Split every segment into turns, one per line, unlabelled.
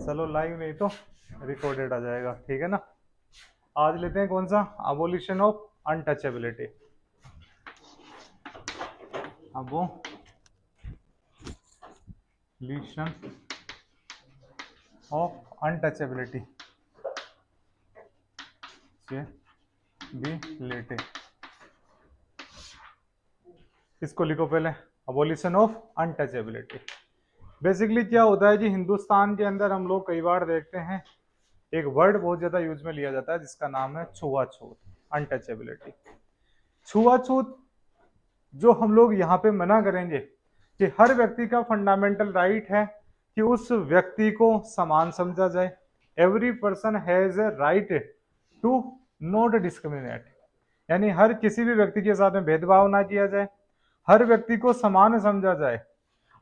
चलो लाइव नहीं तो रिकॉर्डेड आ जाएगा, ठीक है ना। आज लेते हैं कौन सा, abolition of untouchability. Abolition of untouchability बिलिटी, इसको लिखो पहले, अबोलिशन ऑफ अनटचेबिलिटी। बेसिकली क्या होता है जी, हिंदुस्तान के अंदर हम लोग कई बार देखते हैं एक वर्ड बहुत ज्यादा यूज में लिया जाता है जिसका नाम है छुआछूत, अनटचेबिलिटी। छुआछूत जो हम लोग यहाँ पे मना करेंगे कि हर व्यक्ति का फंडामेंटल राइट है कि उस व्यक्ति को समान समझा जाए। Every person has a right to not discriminate, यानी हर किसी भी व्यक्ति के साथ में भेदभाव ना किया जाए, हर व्यक्ति को समान समझा जाए,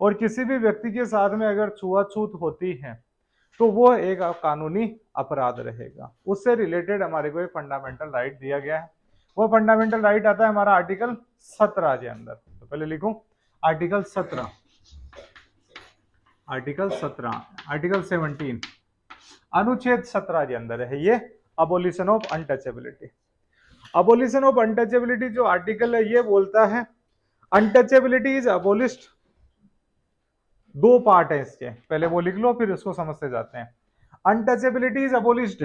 और किसी भी व्यक्ति के साथ में अगर छुआछूत होती है तो वो एक कानूनी अपराध रहेगा। उससे रिलेटेड हमारे को एक फंडामेंटल राइट दिया गया है। वो फंडामेंटल राइट आता है हमारा आर्टिकल 17 के अंदर। तो पहले लिखूं आर्टिकल 17, आर्टिकल 17 अनुच्छेद 17 के अंदर है ये abolition of untouchability. Abolition of untouchability जो आर्टिकल है ये बोलता है अनटचेबिलिटी इज अबोलिश्ड। दो पार्ट है इसके, पहले वो लिख लो फिर उसको समझते जाते हैं। अनटचेबिलिटी इज अबोलिश्ड,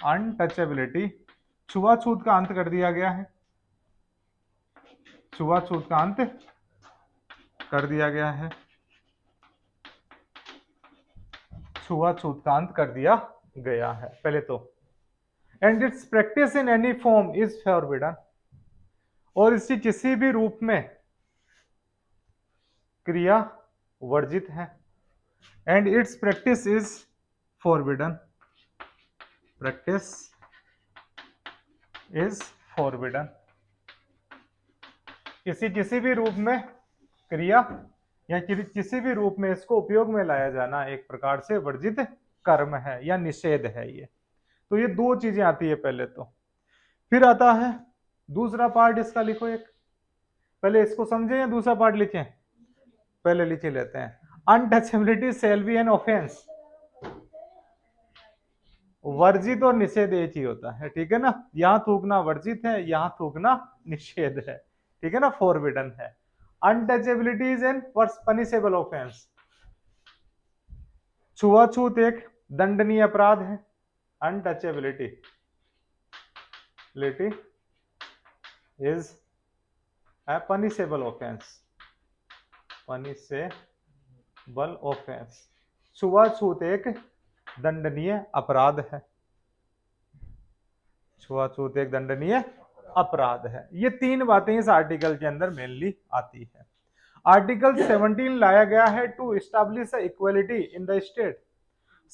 अनटचेबिलिटी, छुआछूत का अंत कर दिया गया है, छुआछूत का अंत कर दिया गया है, छुआछूत का अंत कर दिया गया है पहले तो। And it's practice in any form is forbidden, और इसकी किसी भी रूप में क्रिया वर्जित है। And it's practice is forbidden, practice is forbidden, किसी भी रूप में क्रिया या किसी भी रूप में इसको उपयोग में लाया जाना एक प्रकार से वर्जित कर्म है या निषेध है ये। तो ये दो चीजें आती है पहले तो। फिर आता है दूसरा पार्ट इसका, लिखो एक, पहले इसको समझे या दूसरा पार्ट लिखें, पहले लिखे लेते हैं। Untouchability shall be an offence, वर्जित और निषेध एक ही होता है, ठीक है ना। यहां थूकना वर्जित है, यहां थूकना निषेध है, ठीक है ना, फॉरबिडन है। Untouchability is an punishable offence, छुआछूत एक दंडनीय अपराध है। Untouchability is a punishable offence, punishable offence, छुआछूत एक दंडनीय अपराध है, छुआछूत एक दंडनीय अपराध है। ये तीन बातें इस आर्टिकल के अंदर मेनली आती है। आर्टिकल 17 लाया गया है to establish equality in the state,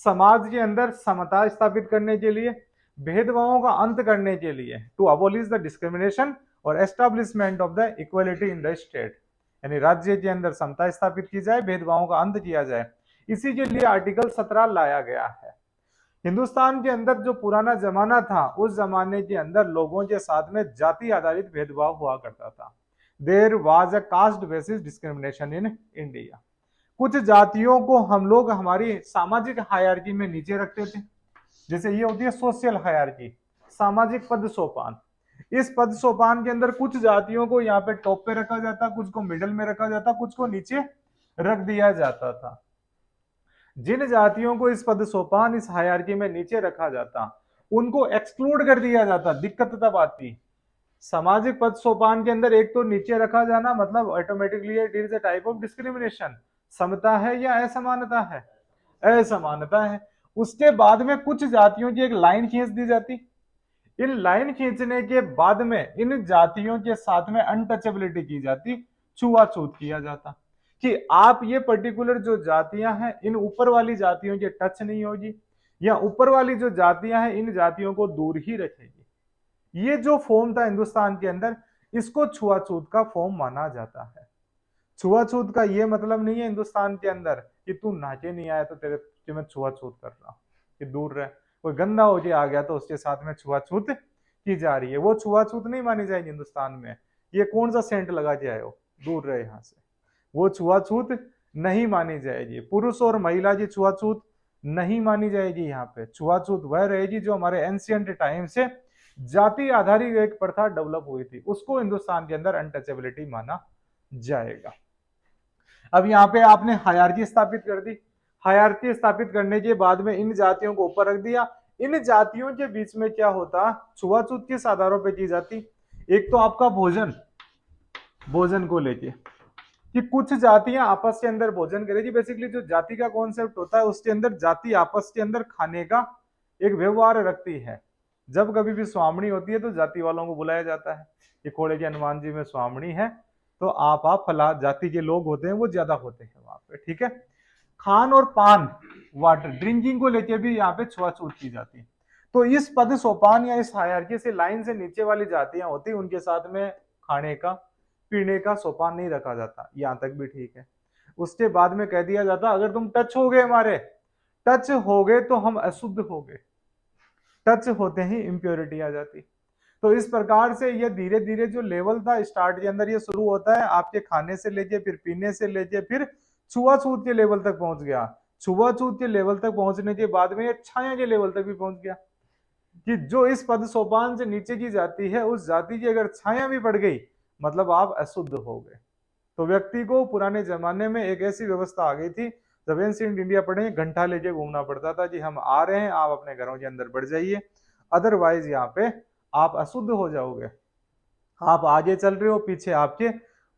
समाज के अंदर समता स्थापित करने के लिए, भेदभावों का अंत करने के लिए, टू अबोलिश द डिस्क्रिमिनेशन और establishment of the equality in the state, यानी राज्य के अंदर समता स्थापित की जाए, भेदभावों का अंत किया जाए, इसी के लिए आर्टिकल 17 लाया गया है। हिंदुस्तान के अंदर जो पुराना जमाना था उस जमाने के अंदर लोगों के साथ में जाति आधारित भेदभाव हुआ करता था। There was a caste basis discrimination in India. कुछ जातियों को हम लोग हमारी सामाजिक हायरार्की में नीचे रखते थे, जैसे ये होती है सोशल हायरार्की, सामाजिक पद सोपान। इस पद सोपान के अंदर कुछ जातियों को यहाँ पे टॉप पे रखा जाता, कुछ को मिडल में रखा जाता, कुछ को नीचे रख दिया जाता था। जिन जातियों को इस पद सोपान, इस हायरार्की में नीचे रखा जाता, उनको एक्सक्लूड कर दिया जाता। दिक्कत तब आती, सामाजिक पद सोपान के अंदर एक तो नीचे रखा जाना मतलब automatically it is a type of discrimination. समता है या असमानता है? असमानता है। उसके बाद में कुछ जातियों की एक लाइन खींच दी जाती। इन लाइन खींचने के बाद में इन जातियों के साथ में अनटचेबिलिटी की जाती, छुआछूत किया जाता कि आप ये पर्टिकुलर जो जातियां हैं इन ऊपर वाली जातियों के टच नहीं होगी, या ऊपर वाली जो जातियां हैं इन जातियों को दूर ही रखेगी। ये जो फॉर्म था हिंदुस्तान के अंदर, इसको छुआछूत का फॉर्म माना जाता है। छुआछूत का ये मतलब नहीं है हिंदुस्तान के अंदर कि तू नाचे नहीं आया तो तेरे कि मैं छुआछूत कर रहा हूं, कि दूर रहे, कोई गंदा हो के आ गया तो उसके साथ में छुआछूत की जा रही है, वो छुआछूत नहीं मानी जाएगी हिंदुस्तान में। ये कौन सा सेंट लगा के आए हो, दूर रहे यहां से, वो छुआछूत नहीं मानी जाएगी। पुरुष और महिला की छुआछूत नहीं मानी जाएगी। यहाँ पे छुआछूत वह रहेगी जो हमारे एंशियंट टाइम से जाति आधारित एक प्रथा डेवलप हुई थी, उसको हिंदुस्तान के अंदर अनटचेबिलिटी माना जाएगा। अब यहाँ पे आपने हायरार्की स्थापित कर दी। हायरार्की स्थापित करने के बाद में इन जातियों को ऊपर रख दिया। इन जातियों के बीच में क्या होता, छुआछूत किस आधारों पर की जाती? एक तो आपका भोजन, भोजन को लेके कि कुछ जातियां आपस के अंदर भोजन करेगी। बेसिकली जो जाति का कॉन्सेप्ट होता है उसके अंदर जाति आपस के अंदर खाने का एक व्यवहार रखती है। जब कभी भी स्वामणी होती है तो जाति वालों को बुलाया जाता है कि खोड़े के हनुमान जी में स्वामणी है, तो आप फला जाति के लोग होते हैं वो ज्यादा होते हैं वहां पे, ठीक है। खान और पान, वाटर ड्रिंकिंग को लेके भी यहाँ पे छुआछूत की जाती है। तो इस पद सोपान या इस हायरार्की से लाइन से नीचे वाली जातियां होती, उनके साथ में खाने का पीने का सोपान नहीं रखा जाता, यहां तक भी ठीक है। उसके बाद में कह दिया जाता अगर तुम टच हो गए, हमारे टच हो गए तो हम अशुद्ध हो गए। टच होते ही इंप्योरिटी आ जाती। तो इस प्रकार से ये धीरे धीरे जो लेवल था स्टार्ट के अंदर ये शुरू होता है आपके खाने से लेके, फिर पीने से लेके, फिर छुआछूत के लेवल तक पहुंच गया। छुआछूत के लेवल तक पहुंचने के बाद में ये छाया के लेवल तक भी पहुंच गया कि जो इस पद सोपान से नीचे की जाति है उस जाति की अगर छाया भी पड़ गई मतलब आप अशुद्ध हो गए। तो व्यक्ति को पुराने जमाने में एक ऐसी व्यवस्था आ गई थी, जब एंशिएंट इंडिया पढ़े घंटा लेके घूमना पड़ता था कि हम आ रहे हैं, आप अपने घरों के अंदर बढ़ जाइए, अदरवाइज यहाँ पे आप अशुद्ध हो जाओगे। आप आगे चल रहे हो, पीछे आपके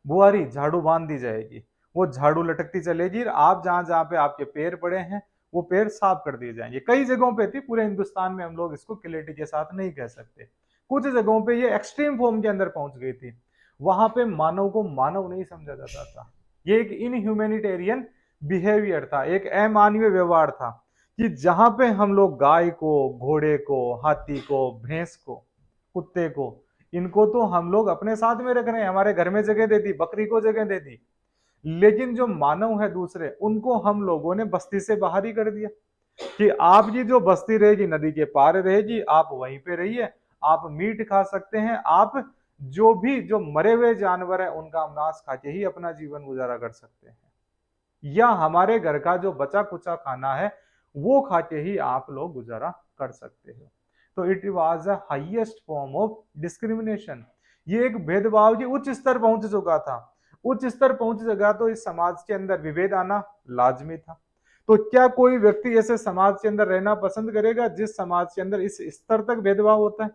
बुआरी झाड़ू बांध दी जाएगी, वो झाड़ू लटकती चलेगी, आप जहां जहां पे आपके पैर पड़े हैं वो पैर साफ कर दिए जाएंगे। कई जगहों पे थी, पूरे हिंदुस्तान में हम लोग इसको क्लियरिटी के साथ नहीं कह सकते। कुछ जगहों पे ये एक्सट्रीम फॉर्म के अंदर पहुंच गई थी, वहां पे मानव को मानव नहीं समझा जाता था। ये एक इनह्यूमैनिटेरियन बिहेवियर था, एक अमानवीय व्यवहार था कि जहां पे हम लोग गाय को, घोड़े को, हाथी को, भैंस को, कुत्ते को, इनको तो हम लोग अपने साथ में रख रहे हैं, हमारे घर में जगह दे दी, बकरी को जगह दे दी, लेकिन जो मानव है दूसरे उनको हम लोगों ने बस्ती से बाहर ही कर दिया कि आपकी जो बस्ती रहेगी नदी के पार रहेगी, आप वहीं पे रहिए, आप मीट खा सकते हैं, आप जो भी जो मरे हुए जानवर है उनका मांस खा के ही अपना जीवन गुजारा कर सकते हैं, या हमारे घर का जो बचा कुचा खाना है वो खा के ही आप लोग गुजारा कर सकते हो। तो it was the highest form of discrimination. ये एक भेदभाव की उच्च स्तर पहुंच चुका था। उच्च स्तर पहुंच चुका तो इस समाज के अंदर विभेद आना लाजमी था। तो क्या कोई व्यक्ति ऐसे समाज के अंदर रहना पसंद करेगा जिस समाज के अंदर इस स्तर तक भेदभाव होता है?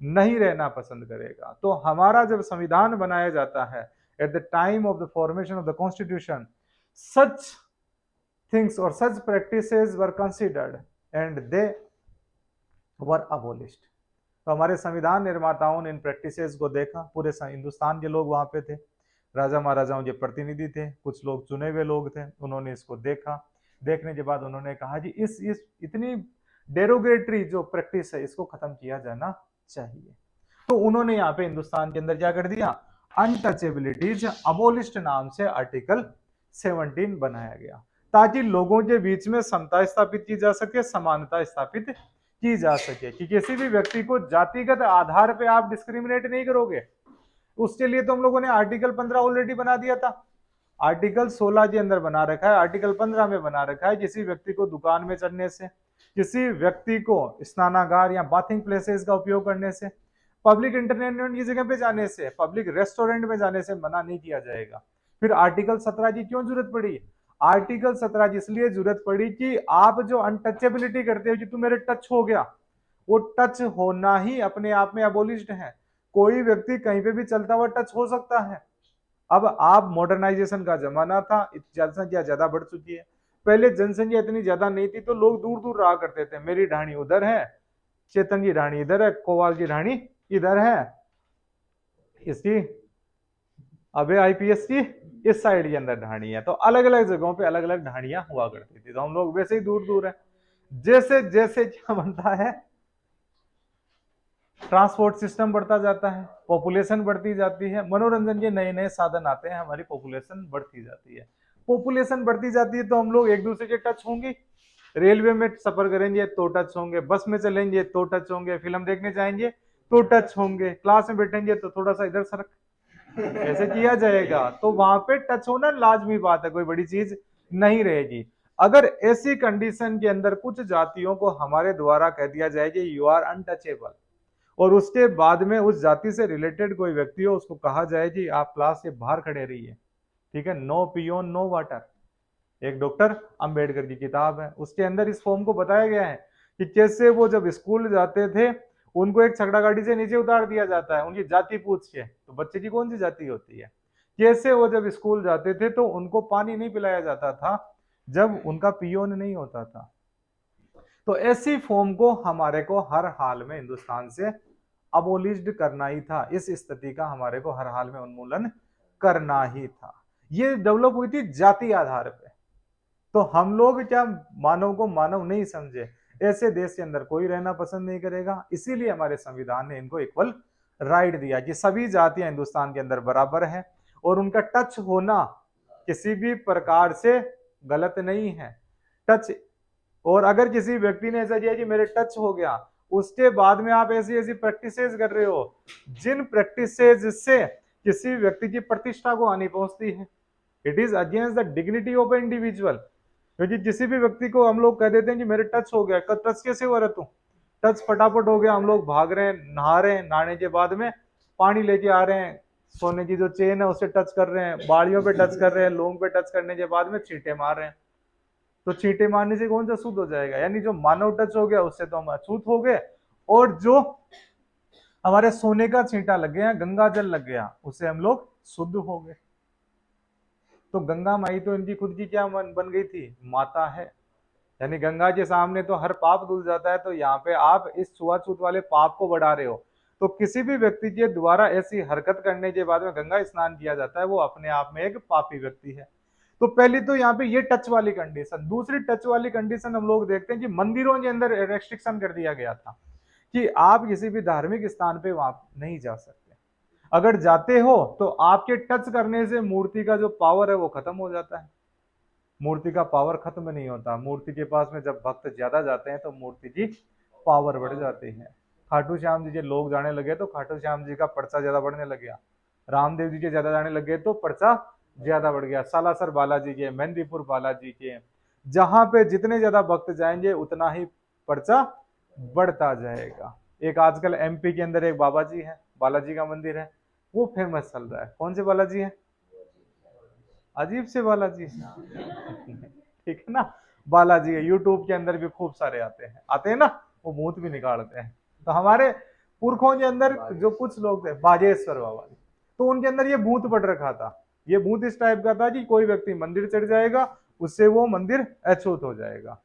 नहीं रहना पसंद करेगा। तो हमारा जब संविधान बनाया जाता है, eight the time of the formation of the constitution, such things or such practices were considered and they were abolished। तो हमारे संविधान निर्माताओं ने इन प्रैक्टिसेस को देखा, पूरे हिंदुस्तान के लोग वहां पे थे, राजा महाराजाओं के प्रतिनिधि थे, कुछ लोग चुने हुए लोग थे, उन्होंने इसको देखा। देखने के बाद उन्होंने कहा कि इस इतनी डेरोगेटरी जो प्रैक्टिस है इसको खत्म किया जाना चाहिए। तो उन्होंने यहाँ पे हिंदुस्तान के अंदर क्या कर दिया, अनटचेबिलिटीज अबोलिश्ड नाम से आर्टिकल 17 बनाया गया, ताकि लोगों के बीच में समता स्थापित की जा सके, समानता स्थापित की जा सके, कि किसी भी व्यक्ति को जातिगत आधार पे आप डिस्क्रिमिनेट नहीं करोगे। उसके लिए तो हम लोगों ने आर्टिकल 15 ऑलरेडी बना दिया था, आर्टिकल 16 के अंदर बना रखा है, आर्टिकल 15 में बना रखा है, किसी व्यक्ति को दुकान में चढ़ने से, किसी व्यक्ति को स्नानागार या बाथिंग प्लेसेस का उपयोग करने से, पब्लिक इंटरटेनमेंट की जगह पे जाने से, पब्लिक रेस्टोरेंट में जाने से मना नहीं किया जाएगा। फिर आर्टिकल 17 की क्यों जरूरत पड़ी? आर्टिकल 17 की इसलिए जरूरत पड़ी कि आप जो अनटचेबिलिटी करते हो कि तू मेरे टच हो गया, वो टच होना ही अपने आप में अबोलिश्ड है। कोई व्यक्ति कहीं पे भी चलता हुआ टच हो सकता है। अब आप मॉडर्नाइजेशन का जमाना था, जनसंख्या ज्यादा बढ़ चुकी है, पहले जनसंख्या इतनी ज्यादा नहीं थी तो लोग दूर दूर रहा करते थे, मेरी ढाणी उधर है, चेतन की ढाणी इधर है, कोवाल की ढाणी इधर है, इसकी अबे आईपीएस की इस साइड के अंदर ढाणी है। तो अलग अलग जगहों पे अलग अलग ढाणियां हुआ करती थी, तो हम लोग वैसे ही दूर दूर है। जैसे जैसे क्या बनता है, ट्रांसपोर्ट सिस्टम बढ़ता जाता है, पॉपुलेशन बढ़ती जाती है, मनोरंजन के नए नए साधन आते हैं, हमारी पॉपुलेशन बढ़ती जाती है। पॉपुलेशन बढ़ती जाती है तो हम लोग एक दूसरे के टच होंगे, रेलवे में सफर करेंगे तो टच होंगे, बस में चलेंगे तो टच होंगे, फिल्म देखने जाएंगे तो टच होंगे, क्लास में बैठेंगे तो थोड़ा सा इधर सरक, कैसे किया जाएगा? तो वहां पे टच होना लाजमी बात है, कोई बड़ी चीज नहीं रहेगी। अगर ऐसी कंडीशन के अंदर कुछ जातियों को हमारे द्वारा कह दिया जाए कि यू आर अनटचेबल, और उसके बाद में उस जाति से रिलेटेड कोई व्यक्ति हो, उसको कहा जाए कि आप क्लास के बाहर खड़े रहिए, ठीक है, नो पियोन नो वाटर। एक डॉक्टर अंबेडकर की किताब है, उसके अंदर इस फॉर्म को बताया गया है कि कैसे वो जब स्कूल जाते थे उनको एक छकड़ा गाड़ी से नीचे उतार दिया जाता है उनकी जाति पूछ के, तो बच्चे की कौन सी जाति होती है। कैसे वो जब स्कूल जाते थे तो उनको पानी नहीं पिलाया जाता था जब उनका पियोन नहीं होता था। तो ऐसी फॉर्म को हमारे को हर हाल में हिंदुस्तान से अबोलिश्ड करना ही था, इस स्थिति का हमारे को हर हाल में उन्मूलन करना ही था। ये डेवलप हुई थी जाति आधार पे। तो हम लोग क्या मानव को मानव नहीं समझे, ऐसे देश के अंदर कोई रहना पसंद नहीं करेगा, इसीलिए हमारे संविधान ने इनको इक्वल राइट दिया कि सभी जातियां हिंदुस्तान के अंदर बराबर है और उनका टच होना किसी भी प्रकार से गलत नहीं है। टच, और अगर किसी व्यक्ति ने ऐसा किया कि मेरे टच हो गया, उसके बाद में आप ऐसी ऐसी प्रैक्टिसेस कर रहे हो जिन प्रैक्टिसेस से किसी व्यक्ति की प्रतिष्ठा को हानि पहुंचती है, it is against the dignity of A individual. क्योंकि किसी भी व्यक्ति को हम लोग कह देते हैं कि मेरे टच हो गया, टच कैसे हो रहा तू, टच फटाफट हो गया, हम लोग भाग रहे हैं, नहा रहे हैं, नहाने के बाद में पानी लेके आ रहे हैं, सोने की जो चेन है उससे टच कर रहे हैं, बाड़ियों पे टच कर रहे हैं, लोंग पे टच करने के बाद में छींटे मार रहे हैं। तो छींटे मारने से कौन सा अशुद्ध हो जाएगा? यानी जो मानव टच हो गया उससे तो हम अछूत हो गए, और जो हमारे सोने का छींटा लग गया, गंगा जल लग गया, उससे हम लोग शुद्ध हो गए। तो गंगा माई तो इनकी खुद की क्या बन गई थी, माता है। यानी गंगा के सामने तो हर पाप धुल जाता है, तो यहाँ पे आप इस छुआछूत वाले पाप को बढ़ा रहे हो। तो किसी भी व्यक्ति के द्वारा ऐसी हरकत करने के बाद में गंगा स्नान किया जाता है, वो अपने आप में एक पापी व्यक्ति है। तो पहली तो यहाँ पे ये टच वाली कंडीशन। दूसरी टच वाली कंडीशन हम लोग देखते हैं कि मंदिरों के अंदर रेस्ट्रिक्शन कर दिया गया था कि आप किसी भी धार्मिक स्थान पे वहां नहीं जा सकते। अगर जाते हो तो आपके टच करने से मूर्ति का जो पावर है वो खत्म हो जाता है। मूर्ति का पावर खत्म नहीं होता, मूर्ति के पास में जब भक्त ज्यादा जाते हैं तो मूर्ति की पावर बढ़ जाती है। खाटू श्याम जी के लोग जाने लगे तो खाटू श्याम जी का पर्चा ज्यादा बढ़ने लग गया, रामदेव जी के ज्यादा जाने लगे तो पर्चा ज्यादा बढ़ गया, सालासर बालाजी के, मेहंदीपुर बालाजी के, जहां पे जितने ज्यादा भक्त जाएंगे उतना ही पर्चा बढ़ता जाएगा। एक आजकल एमपी के अंदर एक बाबा जी है, बालाजी का मंदिर है, वो फेमस चल रहा है। कौन से बालाजी है? अजीब से बालाजी ठीक है ना, बालाजी है। यूट्यूब के अंदर भी खूब सारे आते हैं ना, वो भूत भी निकालते हैं। तो हमारे पुरखों के अंदर जो कुछ लोग थे, बाजेश्वर बाबा, तो उनके अंदर ये भूत पड़ रखा था। ये भूत इस टाइप का था कि कोई व्यक्ति मंदिर चढ़ जाएगा, उससे वो मंदिर अछूत हो जाएगा,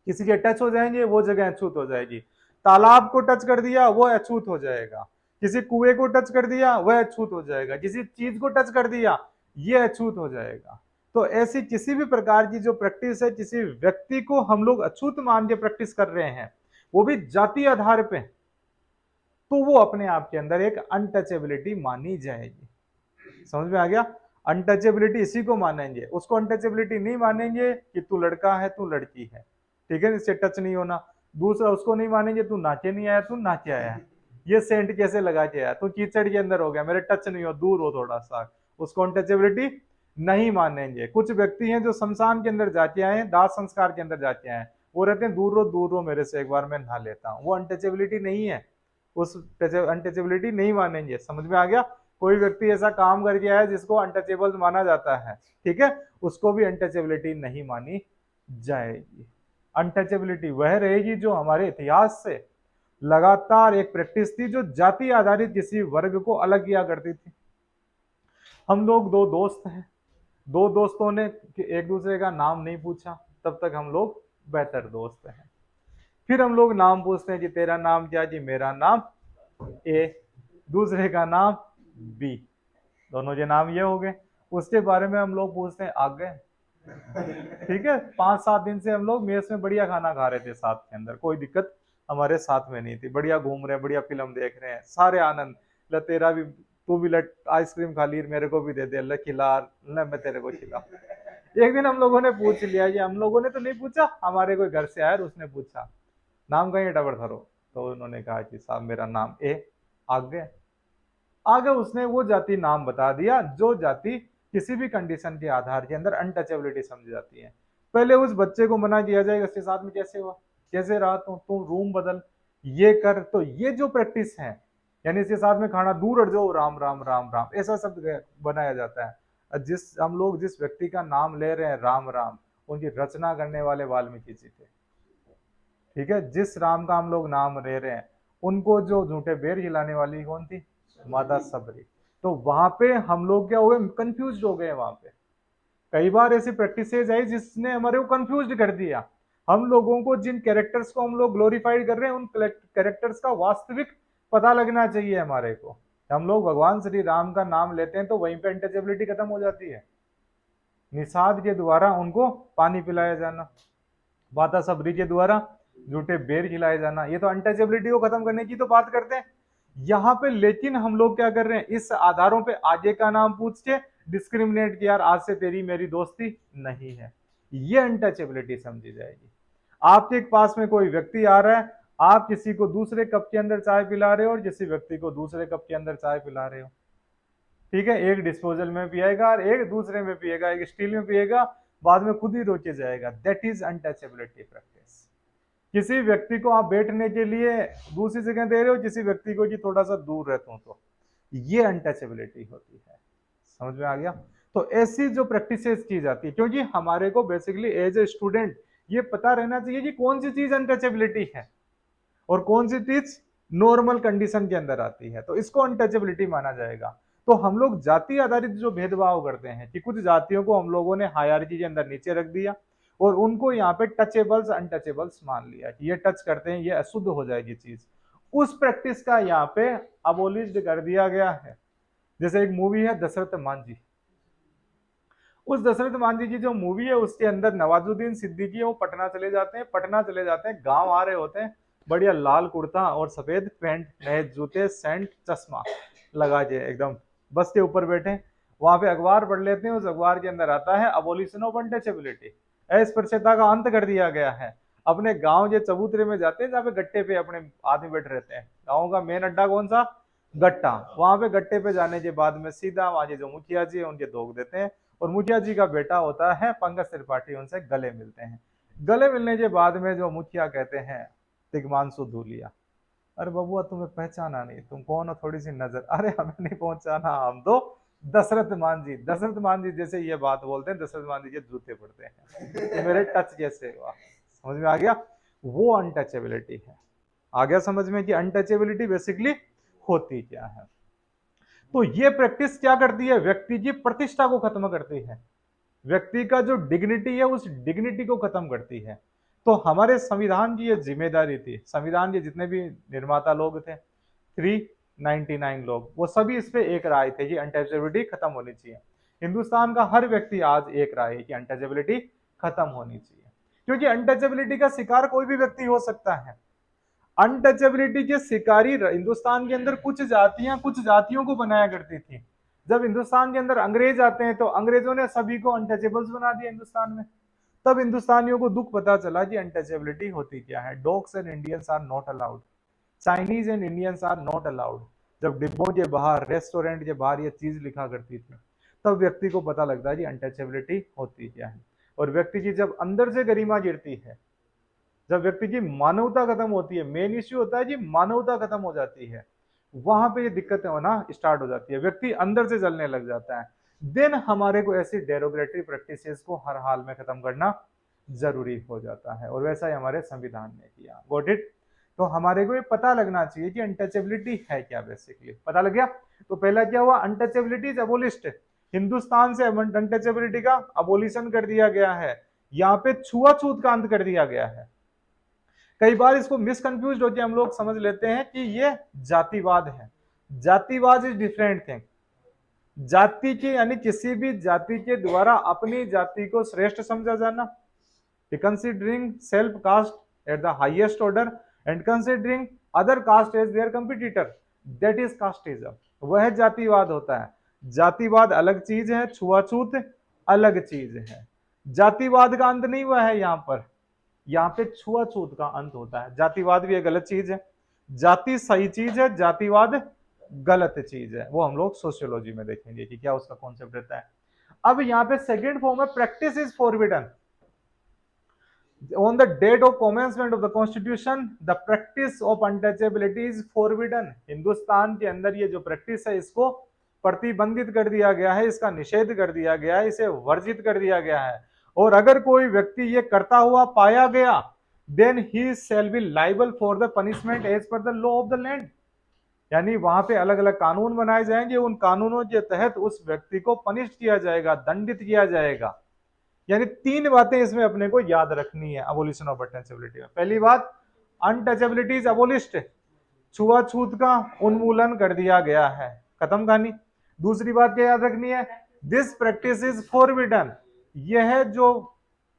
किसी के टच हो जाएंगे वो जगह अछूत हो जाएगी, तालाब को टच कर दिया वो अछूत हो जाएगा, किसी कुएं को टच कर दिया वह अछूत हो जाएगा, किसी चीज को टच कर दिया ये अछूत हो जाएगा। तो ऐसी किसी भी प्रकार की जो प्रैक्टिस है, किसी व्यक्ति को हम लोग अछूत मान के प्रैक्टिस कर रहे हैं, वो भी जाति आधार पे, तो वो अपने आप के अंदर एक अनटचेबिलिटी मानी जाएगी। समझ में आ गया? अनटचेबिलिटी इसी को मानेंगे, उसको अनटचेबिलिटी नहीं मानेंगे कि तू लड़का है तू लड़की है, ठीक है, इससे टच नहीं होना। दूसरा उसको नहीं मानेंगे तू नाचे नहीं आया तू नाचे आया, ये सेंट कैसे लगा के आया, तू कीचड़ के अंदर हो गया, मेरे टच नहीं हो, दूर हो थोड़ा सा, उसको अनटचेबिलिटी नहीं मानेंगे। कुछ व्यक्ति हैं जो शमशान के अंदर जाके आए, दाह संस्कार के अंदर जाके आए, वो रहते हैं दूर रो मेरे से, एक बार मैं नहा लेता हूँ, वो अनटचेबिलिटी नहीं है, उस अनटचेबिलिटी नहीं मानेंगे। समझ में आ गया? कोई व्यक्ति ऐसा काम करके आया जिसको अनटचेबल माना जाता है, ठीक है, उसको भी अनटचेबिलिटी नहीं मानी जाएगी। अनटचेबिलिटी वह रहेगी जो हमारे इतिहास से लगातार एक प्रैक्टिस थी, जो जाति आधारित किसी वर्ग को अलग किया करती थी। हम लोग दो दोस्त हैं, दो दोस्तों ने एक दूसरे का नाम नहीं पूछा, तब तक हम लोग बेहतर दोस्त हैं। फिर हम लोग नाम पूछते हैं कि तेरा नाम क्या? जी मेरा नाम ए, दूसरे का नाम बी, दोनों के नाम ये हो गए। उसके बारे में हम लोग पूछते हैं आगे, ठीक है, 5-7 दिन से हम लोग मेस में बढ़िया खाना खा रहे थे साथ के अंदर, कोई दिक्कत हमारे साथ में नहीं थी, बढ़िया घूम रहे हैं, बढ़िया फिल्म देख रहे हैं, सारे आनंद। ल तेरा भी, तू भी लट आइसक्रीम खा ली, मेरे को भी दे दे, ल खिला, ल मैं तेरे को खिला। एक दिन हम लोगों ने पूछ लिया, ये हम लोगों ने तो नहीं पूछा, हमारे कोई घर से आया उसने पूछा नाम कहीं डबड़ थरो, तो उन्होंने कहा कि साहब मेरा नाम ए। आगे आगे उसने वो जाति नाम बता दिया जो जाति किसी भी कंडीशन के आधार के अंदर अनटचेबिलिटी समझी जाती है। पहले उस बच्चे को मना किया जाएगा, इसके साथ में कैसे हुआ, कैसे रहा, तू रूम बदल, ये कर। तो ये जो प्रैक्टिस है, यानी इसके साथ में खाना, दूर हट जाओ, राम राम राम राम, ऐसा शब्द बनाया जाता है। हम लोग जिस व्यक्ति का नाम ले रहे हैं राम राम, उनकी रचना करने वाले वाल्मीकि जी थे। ठीक है, जिस राम का हम लोग नाम ले रहे हैं, उनको जो झूठे बेर खिलाने वाली कौन थी, माता सबरी। तो वहां पे हम लोग क्या हो गए, कंफ्यूज हो गए। वहां पे कई बार ऐसी प्रैक्टिसेज आई जिसने हमारे को कंफ्यूज कर दिया। हम लोगों को जिन कैरेक्टर्स को हम लोग ग्लोरीफाइड कर रहे हैं, उन कैरेक्टर्स का वास्तविक पता लगना चाहिए हमारे को। हम लोग भगवान श्री राम का नाम लेते हैं तो वहीं पे अनटचेबिलिटी खत्म हो जाती है। निषाद के द्वारा उनको पानी पिलाया जाना, माता सबरी के द्वारा झूठे बेर खिलाए जाना, ये तो अनटचेबिलिटी को खत्म करने की तो बात करते हैं यहाँ पे। लेकिन हम लोग क्या कर रहे हैं, इस आधारों पे आगे का नाम पूछ के डिस्क्रिमिनेट किया, आज से तेरी मेरी दोस्ती नहीं है, ये अनटचेबिलिटी समझी जाएगी। आपके पास में कोई व्यक्ति आ रहा है, आप किसी को दूसरे कप के अंदर चाय पिला रहे हो और किसी व्यक्ति को दूसरे कप के अंदर चाय पिला रहे हो। ठीक है, एक डिस्पोजल में पिएगा और एक दूसरे में पिएगा, एक स्टील में पिएगा, बाद में खुद ही रोके जाएगा। That is untouchability practice. किसी व्यक्ति को आप बैठने के लिए दूसरी जगह दे रहे हो, किसी व्यक्ति को कि थोड़ा सा दूर रहता हूं, तो ये अनटचेबिलिटी होती है। समझ में आ गया। तो ऐसी जो प्रैक्टिसेस की जाती है, क्योंकि हमारे को बेसिकली एज ए स्टूडेंट ये पता रहना चाहिए कि कौन सी चीज अनटचेबिलिटी है और कौन सी चीज नॉर्मल कंडीशन के अंदर आती है, तो इसको अनटचेबिलिटी माना जाएगा। तो हम लोग जाति आधारित जो भेदभाव करते हैं कि कुछ जातियों को हम लोगों ने हायरार्की के अंदर नीचे रख दिया और उनको यहाँ पे टचेबल्स अनटचेबल्स मान लिया कि ये टच करते हैं ये अशुद्ध हो जाएगी चीज, उस प्रैक्टिस का यहाँ पे अबोलिश कर दिया गया है। जैसे एक मूवी है दशरथ मांझी, उस दशरथ मांझी की जो मूवी है उसके अंदर नवाजुद्दीन सिद्दीकी है, वो पटना चले जाते हैं, गांव आ रहे होते हैं, बढ़िया लाल कुर्ता और सफेद पैंट, नए जूते, सेंट, चश्मा लगा के एकदम बस के ऊपर बैठे, वहां पे अखबार पढ़ लेते हैं। उस अखबार के अंदर आता है अबोलिशन ऑफ अनटचेबिलिटी, अस्पृश्यता का अंत कर दिया गया है। अपने गांव के चबूतरे में जाते हैं जहाँ पे गट्टे पे अपने आदमी बैठे रहते हैं, गाँव का मेन अड्डा कौन सा, गट्टा, वहां पे गट्टे पे जाने के बाद में सीधा वहां के जो मुखिया जी है उनके दोग देते हैं, और मुखिया जी का बेटा होता है पंकज त्रिपाठी, उनसे गले मिलते हैं। गले मिलने के बाद में जो मुखिया कहते हैं तिग्मांशु धूलिया, अरे बबुआ तुम्हें पहचाना नहीं, तुम कौन हो, थोड़ी सी नजर, अरे हमें नहीं पहचाना, हम तो दशरथ मांझी। दशरथ मांझी जैसे ये बात बोलते हैं, दशरथ मांझी के जूते पड़ते हैं, तो मेरे टच कैसे हुआ। समझ में आ गया, वो अनटचेबिलिटी है। आ गया समझ में कि अनटचेबिलिटी बेसिकली होती क्या है। तो ये प्रैक्टिस क्या करती है, व्यक्ति की प्रतिष्ठा को खत्म करती है, व्यक्ति का जो डिग्निटी है उस डिग्निटी को खत्म करती है। तो हमारे संविधान की ये जिम्मेदारी थी, संविधान के जितने भी निर्माता लोग थे 399 लोग, वो सभी इस पे एक राय थे कि अनटचेबिलिटी खत्म होनी चाहिए। हिंदुस्तान का हर व्यक्ति आज एक राय है कि अनटचेबिलिटी खत्म होनी चाहिए, क्योंकि अनटचेबिलिटी का शिकार कोई भी व्यक्ति हो सकता है। अनटचेबिलिटी के शिकारी हिंदुस्तान के अंदर कुछ जातियां कुछ जातियों को बनाया करती थी। जब हिंदुस्तान के अंदर अंग्रेज आते हैं तो अंग्रेजों ने सभी को अनटचेबल्स बना दिया हिंदुस्तान में। तब हिंदुस्तानियों को दुख पता चला कि अनटचेबिलिटी होती क्या है। Dogs and Indians are not allowed, Chinese and Indians are not allowed. जब डिब्बों के बाहर, रेस्टोरेंट के बाहर ये चीज लिखा करती थी, तब व्यक्ति को पता लगता है कि अनटचेबिलिटी होती क्या है। और व्यक्ति की जब अंदर से गरिमा गिरती है, जब व्यक्ति की मानवता खत्म होती है, मेन इश्यू होता है कि मानवता खत्म हो जाती है, वहां पे ये दिक्कतें होना स्टार्ट हो जाती है, व्यक्ति अंदर से जलने लग जाता है। देन हमारे को ऐसी डेरोगेटरी प्रैक्टिसेस को हर हाल में खत्म करना जरूरी हो जाता है, और वैसा ही हमारे संविधान ने किया। Got it. तो हमारे को ये पता लगना चाहिए कि अनटचेबिलिटी है क्या, बेसिकली पता लग गया। तो पहला क्या हुआ, अनटचेबिलिटी इज अबोलिश्ड। हिंदुस्तान से अनटचेबिलिटी का अबोलिशन कर दिया गया है, यहाँ पे छुआछूत का अंत कर दिया गया है। कई बार इसको मिसकंफ्यूज होकर हम लोग समझ लेते हैं कि ये जातिवाद है। जातिवाद इज डिफरेंट थिंग। जाति के यानी किसी भी जाति के द्वारा अपनी जाति को श्रेष्ठ समझा जाना, considering self caste at the highest order and considering other caste as their competitor, that is casteism. वह जातिवाद होता है। जातिवाद अलग चीज है, छुआछूत अलग चीज है। जातिवाद का अंत नहीं हुआ है यहाँ पे छुआछूत का अंत होता है। जातिवाद भी एक गलत चीज है, जाति सही चीज है, जातिवाद गलत चीज है, वो हम लोग सोशियोलॉजी में देखेंगे कि क्या उसका कॉन्सेप्ट रहता है। अब यहाँ पे सेकेंड फॉर्म है practice is forbidden. On the date of commencement of the constitution, the practice of untouchability is forbidden। Hindustan के अंदर ये जो प्रैक्टिस है इसको प्रतिबंधित कर दिया गया है, इसका निषेध कर दिया गया है, इसे वर्जित कर दिया गया है। और अगर कोई व्यक्ति ये करता हुआ पाया गया, then he shall be liable for the punishment as per the law of the land। यानी वहां पे अलग अलग कानून बनाए जाएंगे, उन कानूनों के तहत उस व्यक्ति को पनिश किया जाएगा, दंडित किया जाएगा। यानी तीन बातें इसमें अपने को याद रखनी है अबोलिशन ऑफ अनटचेबिलिटी में। पहली बात, अनटचेबिलिटी इज अबोलिश्ड, छुआछूत का उन्मूलन कर दिया गया है, खत्म कहानी। दूसरी बात क्या याद रखनी है, दिस प्रैक्टिस इज फॉरबिडन, यह जो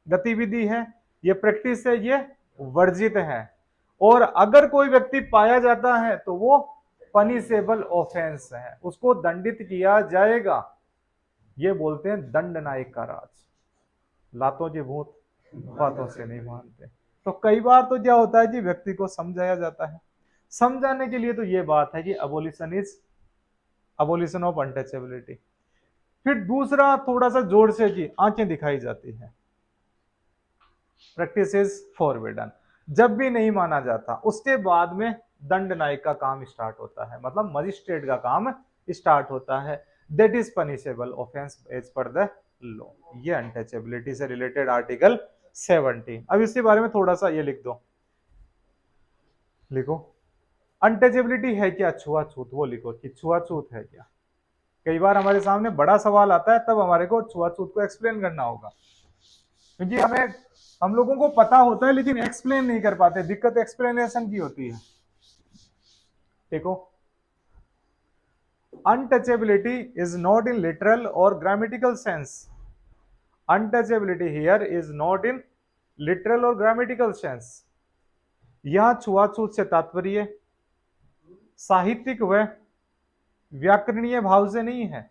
गतिविधि है, ये प्रैक्टिस है, ये वर्जित है। और अगर कोई व्यक्ति पाया जाता है तो वो पनिशेबल ऑफेंस है, उसको दंडित किया जाएगा। ये बोलते हैं दंड नायक का राज। लातों के भूत बातों से नहीं मानते। तो कई बार तो क्या होता है कि व्यक्ति को समझाया जाता है। समझाने के लिए तो ये बात है कि अबोलिशन ऑफ अनटचेबिलिटी। फिर दूसरा थोड़ा सा जोर से कि आंखें दिखाई जाती है, प्रैक्टिस इज फॉरबिडन। जब भी नहीं माना जाता उसके बाद में दंड नायक का काम स्टार्ट होता है, मतलब मजिस्ट्रेट का काम स्टार्ट होता है। That is punishable offence as per the law. ये अनटचेबिलिटी से रिलेटेड आर्टिकल 70। अब इसके बारे में थोड़ा सा ये लिख दो, लिखो अनटचेबिलिटी है क्या, छुआछूत, वो लिखो कि छुआछूत है क्या। कई बार हमारे सामने बड़ा सवाल आता है, तब हमारे को छुआछूत को एक्सप्लेन करना होगा, क्योंकि हम लोगों को पता होता है लेकिन एक्सप्लेन नहीं कर पाते, दिक्कत एक्सप्लेनेशन की होती है। देखो, untouchability is not in literal or grammatical sense। untouchability here is not in literal or grammatical sense। यहां छुआछूत से तात्पर्य साहित्यिक व व्याकरणीय भाव से नहीं है।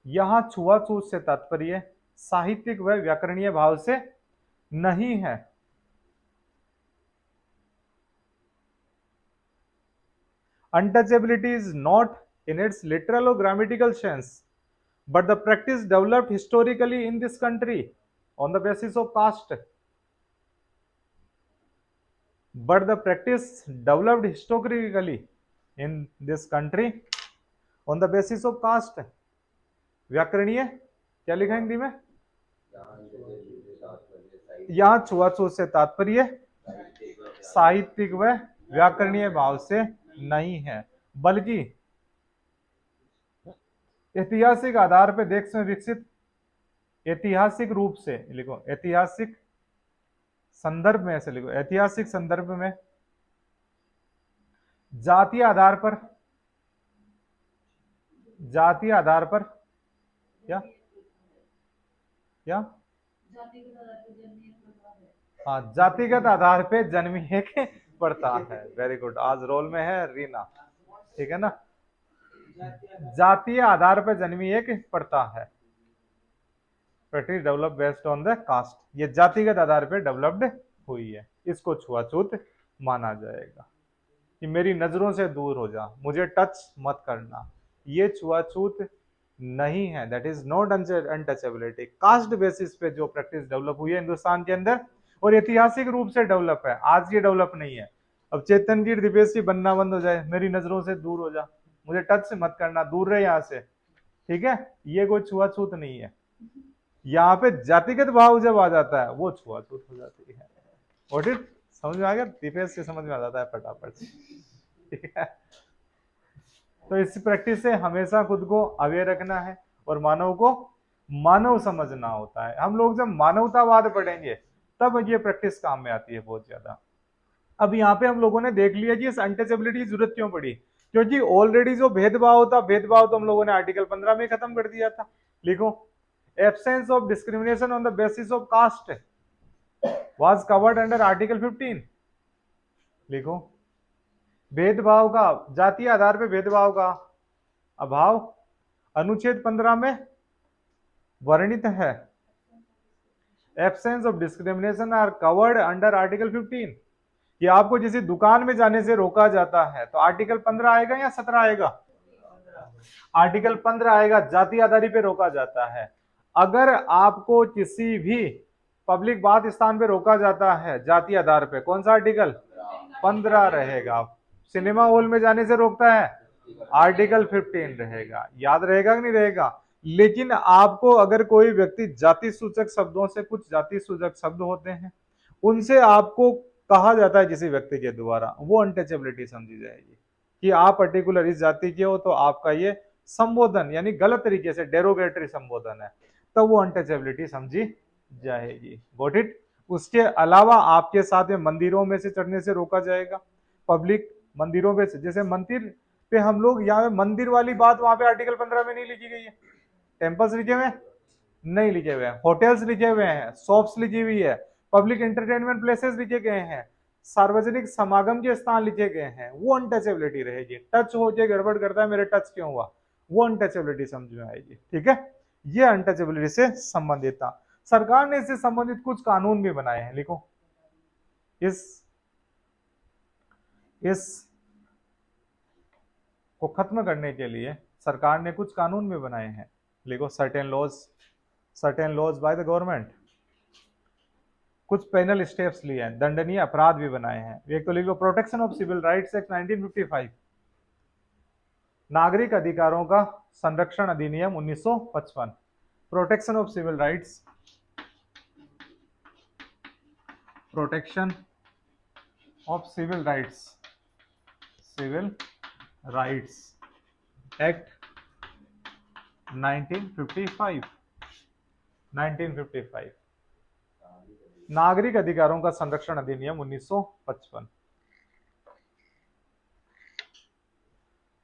यहां छुआछूत से तात्पर्य साहित्यिक व व्याकरणीय भाव से नहीं है। untouchability is not in its literal or grammatical sense, but the practice developed historically in this country on the basis of caste। but the practice developed historically in this country on the basis of caste। व्याकरणीय क्या लिखा हिंदी में, यहां छुआछूत से तात्पर्य साहित्यिक व व्याकरणीय भाव से नहीं है, बल्कि ऐतिहासिक आधार पर देश में विकसित, ऐतिहासिक रूप से लिखो, ऐतिहासिक संदर्भ में, ऐसे लिखो, ऐतिहासिक संदर्भ में जातीय आधार पर, जातीय आधार पर क्या क्या, हाँ, जातिगत आधार पे जन्मी एक प्रथा है। वेरी गुड, आज रोल में है रीना, ठीक है ना। जातीय आधार पर जन्मी एक प्रथा है, practice develop based on the caste, ये जातिगत आधार पर डेवलप्ड हुई है, इसको छुआछूत माना जाएगा। कि मेरी नजरों से दूर हो जा, मुझे टच मत करना, ये छुआछूत नहीं है। That is not untouchability. Caste basis पे जो प्रैक्टिस डेवलप हुई है हिंदुस्तान के अंदर, और ऐतिहासिक रूप से डेवलप है, आज ये डेवलप नहीं है। अब चेतनगीर दिवेशी बनना बंद हो जाए, मेरी नजरों से दूर हो जा, मुझे टच मत करना, दूर रहे यहाँ से, ठीक है, ये कोई छुआछूत नहीं है। यहाँ पे जातिगत भाव जब आ जाता है वो छुआछूत हो जाती है। और समझ में आ गया, दिपेश से समझ में आ जाता है फटाफट, ठीक है। तो इस प्रैक्टिस से हमेशा खुद को अवेयर रखना है और मानव को मानव समझना होता है। हम लोग जब मानवतावाद पढ़ेंगे तब ये प्रैक्टिस काम में आती है बहुत ज्यादा। अब यहाँ पे हम लोगों ने देख लिया कि इस अनटचेबिलिटी की जरूरत क्यों पड़ी, क्योंकि ऑलरेडी जो भेदभाव था, भेदभाव तो हम लोगों ने आर्टिकल 15 में खत्म कर दिया था। लिखो, absence of discrimination on the basis of caste was covered under article 15। लिखो, भेदभाव का, जातीय आधार पर भेदभाव का अभाव अनुच्छेद 15 में वर्णित है। Absence of discrimination are covered under article 15। कि आपको किसी दुकान में जाने से रोका जाता है तो आर्टिकल 15 आएगा या 17 आएगा? आर्टिकल 15 आएगा, जाति आधारित पे रोका जाता है। अगर आपको किसी भी पब्लिक बात स्थान पे रोका जाता है जाति आधार पे, कौन सा आर्टिकल? 15 रहेगा। सिनेमा हॉल में जाने से रोकता है, आर्टिकल 15 रहेगा। याद रहेगा कि नहीं रहेगा? लेकिन आपको अगर कोई व्यक्ति जाति सूचक शब्दों से, कुछ जाति सूचक शब्द होते हैं उनसे आपको कहा जाता है किसी व्यक्ति के द्वारा, वो अनटचेबिलिटी समझी जाएगी कि आप पर्टिकुलर इस जाति के हो तो आपका ये संबोधन यानी गलत तरीके से डेरोगेटरी संबोधन है, तो वो अनटचेबिलिटी समझी जाएगी। Got it? उसके अलावा आपके साथ में मंदिरों में से चढ़ने से रोका जाएगा, पब्लिक मंदिरों पे से, जैसे मंदिर पे हम लोग यहाँ पे मंदिर वाली बात वहां पे आर्टिकल 15 में नहीं लिखी गई है। टेम्पल्स लिखे हुए नहीं लिखे हुए हैं, होटल्स लिखे हुए हैं, शॉप्स लिखी हुई है, पब्लिक एंटरटेनमेंट प्लेसेस लिखे गए हैं, सार्वजनिक समागम के स्थान लिखे गए हैं, वो अनटचेबिलिटी रहेगी। टच हो के गड़बड़ करता है, मेरे टच क्यों हुआ, वो अनटचेबिलिटी समझ में आएगी। ठीक है, ये अनटचेबिलिटी से संबंधित था। सरकार ने इससे संबंधित कुछ कानून भी बनाए हैं, लिखो। इस को खत्म करने के लिए सरकार ने कुछ कानून भी बनाए हैं, लिखो। Certain laws by the government, कुछ पेनल स्टेप्स लिए हैं, दंडनीय अपराध भी बनाए हैं। एक तो लिखो protection of civil rights act 1955, नागरिक अधिकारों का संरक्षण अधिनियम 1955, protection of civil rights, protection of civil rights act 1955, नागरिक अधिकारों का संरक्षण अधिनियम 1955।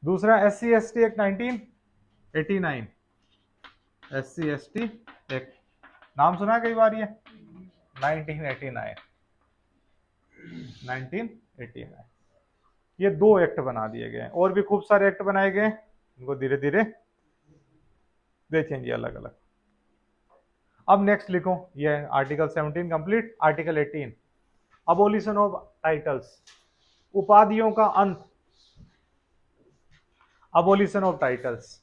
दूसरा SC/ST एक्ट 1989, SC/ST एक्ट, नाम सुना है कई बार ये, 1989, ये दो एक्ट बना दिए गए। और भी खूब सारे एक्ट बनाए गए, इनको धीरे धीरे देखेंगे अलग अलग। अब नेक्स्ट लिखो, ये article 17 complete. Article 18, abolition of titles, उपाधियों का अंत। Abolition of titles,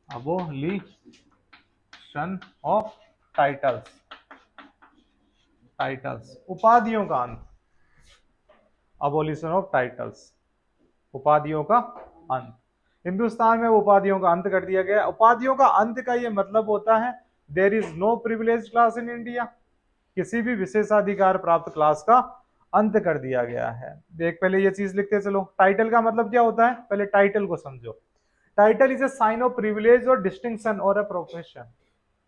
abolition of titles, उपाधियों का अंत। अबोलिशन ऑफ टाइटल्स, उपाधियों का अंत। हिंदुस्तान में उपाधियों का अंत कर दिया गया। उपाधियों का अंत का ये मतलब होता है there is no privilege class in India, किसी भी विशेषाधिकार प्राप्त क्लास का अंत कर दिया गया है। देख, पहले ये चीज लिखते चलो। टाइटल का मतलब क्या होता है, पहले टाइटल को समझो। Title is a sign of privilege और डिस्टिंक्शन और अ प्रोफेशन।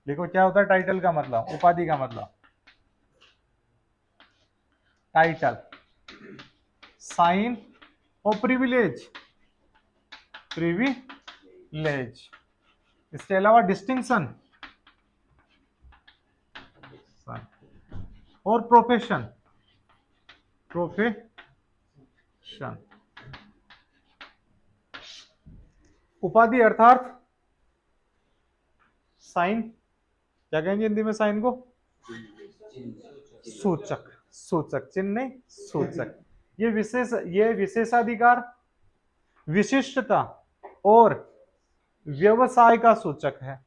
देखो क्या होता है टाइटल का मतलब, उपाधि का मतलब। टाइटल साइन ऑफ प्रिविलेज, इसके अलावा डिस्टिंक्शन और प्रोफेशन। उपाधि अर्थात साइन, क्या कहेंगे हिंदी में साइन को? सूचक, चिन्ह नहीं, सूचक। ये विशेषाधिकार, विशिष्टता और व्यवसाय का सूचक है।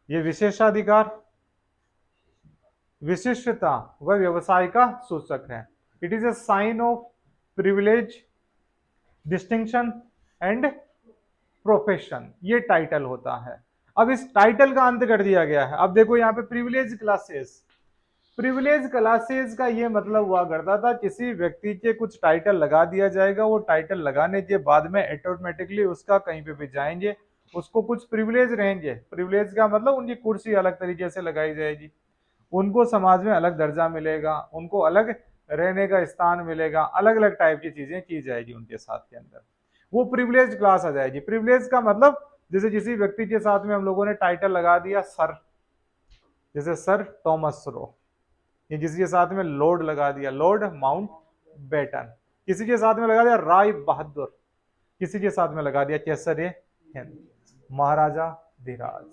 ये विशेषाधिकार, विशिष्टता व व्यवसाय का सूचक है। It is a sign of privilege, distinction and profession, ये टाइटल होता है। अब इस टाइटल का अंत कर दिया गया है। अब देखो यहाँ पे प्रिविलेज क्लासेस का ये मतलब हुआ करता था किसी व्यक्ति के कुछ टाइटल लगा दिया जाएगा, वो टाइटल लगाने के बाद में ऑटोमेटिकली उसका कहीं पे भी जाएंगे उसको कुछ प्रिविलेज रहेंगे। प्रिविलेज का मतलब उनकी कुर्सी अलग तरीके से लगाई जाएगी, उनको समाज में अलग दर्जा मिलेगा, उनको अलग रहने का स्थान मिलेगा, अलग अलग टाइप की चीजें की जाएगी उनके साथ के अंदर, वो प्रिविलेज क्लास आ जाएगी। प्रिविलेज का मतलब जैसे किसी व्यक्ति के साथ में हम लोगों ने टाइटल लगा दिया सर, जैसे सर टॉमस रो, ये किसी के साथ में लॉर्ड लगा दिया, लॉर्ड माउंट बेटन, किसी के साथ में लगा दिया राय बहादुर, किसी के साथ में लगा दिया केसरी हिंद, महाराजा धीराज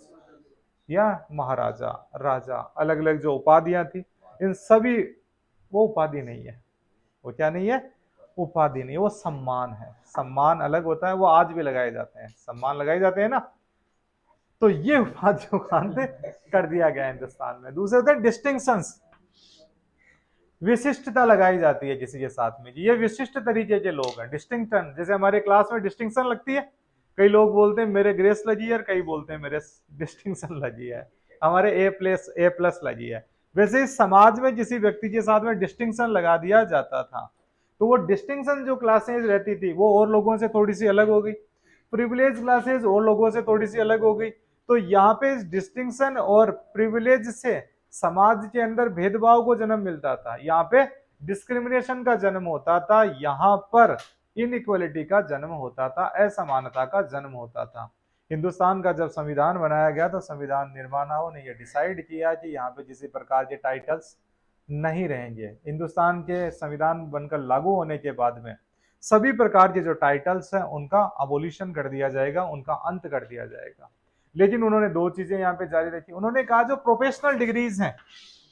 या महाराजा राजा, अलग अलग जो उपाधियां थी इन सभी वो उपाधि नहीं है। वो क्या नहीं है? उपाधि नहीं, वो सम्मान है। सम्मान अलग होता है, वो आज भी लगाए जाते हैं, सम्मान लगाए जाते हैं ना। तो ये उपाधियों का अंत कर दिया गया हिंदुस्तान में। दूसरे होते हैं डिस्टिंक्शंस, विशिष्टता लगाई जाती है किसी के साथ में, ये विशिष्ट तरीके के लोग हैं। डिस्टिंक्शन, जैसे हमारे क्लास में डिस्टिंक्शन लगती है, कई लोग बोलते हैं मेरे ग्रेस लगी है और कई बोलते हैं मेरे डिस्टिंक्शन लगी है, हमारे ए प्लस लगी है। वैसे इस समाज में किसी व्यक्ति के साथ में डिस्टिंक्शन लगा दिया जाता था, तो वो डिस्टिंक्शन जो क्लासेज रहती थी वो और लोगों से थोड़ी सी अलग हो गई, प्रिविलेज क्लासेज और लोगों से थोड़ी सी अलग हो गई। तो यहाँ पे डिस्टिंक्शन और प्रिविलेज से समाज के अंदर भेदभाव को जन्म मिलता था, यहाँ पे डिस्क्रिमिनेशन का जन्म होता था, यहाँ पर इनइक्वालिटी का जन्म होता था, असमानता का जन्म होता था। हिंदुस्तान का जब संविधान बनाया गया तो संविधान निर्माताओं ने यह डिसाइड किया कि यहाँ पे किसी प्रकार के टाइटल्स नहीं रहेंगे। हिंदुस्तान के संविधान बनकर लागू होने के बाद में सभी प्रकार के जो टाइटल्स हैं उनका अबोलिशन कर दिया जाएगा, उनका अंत कर दिया जाएगा। लेकिन उन्होंने दो चीजें यहाँ पे जारी रखी। उन्होंने कहा जो प्रोफेशनल डिग्रीज हैं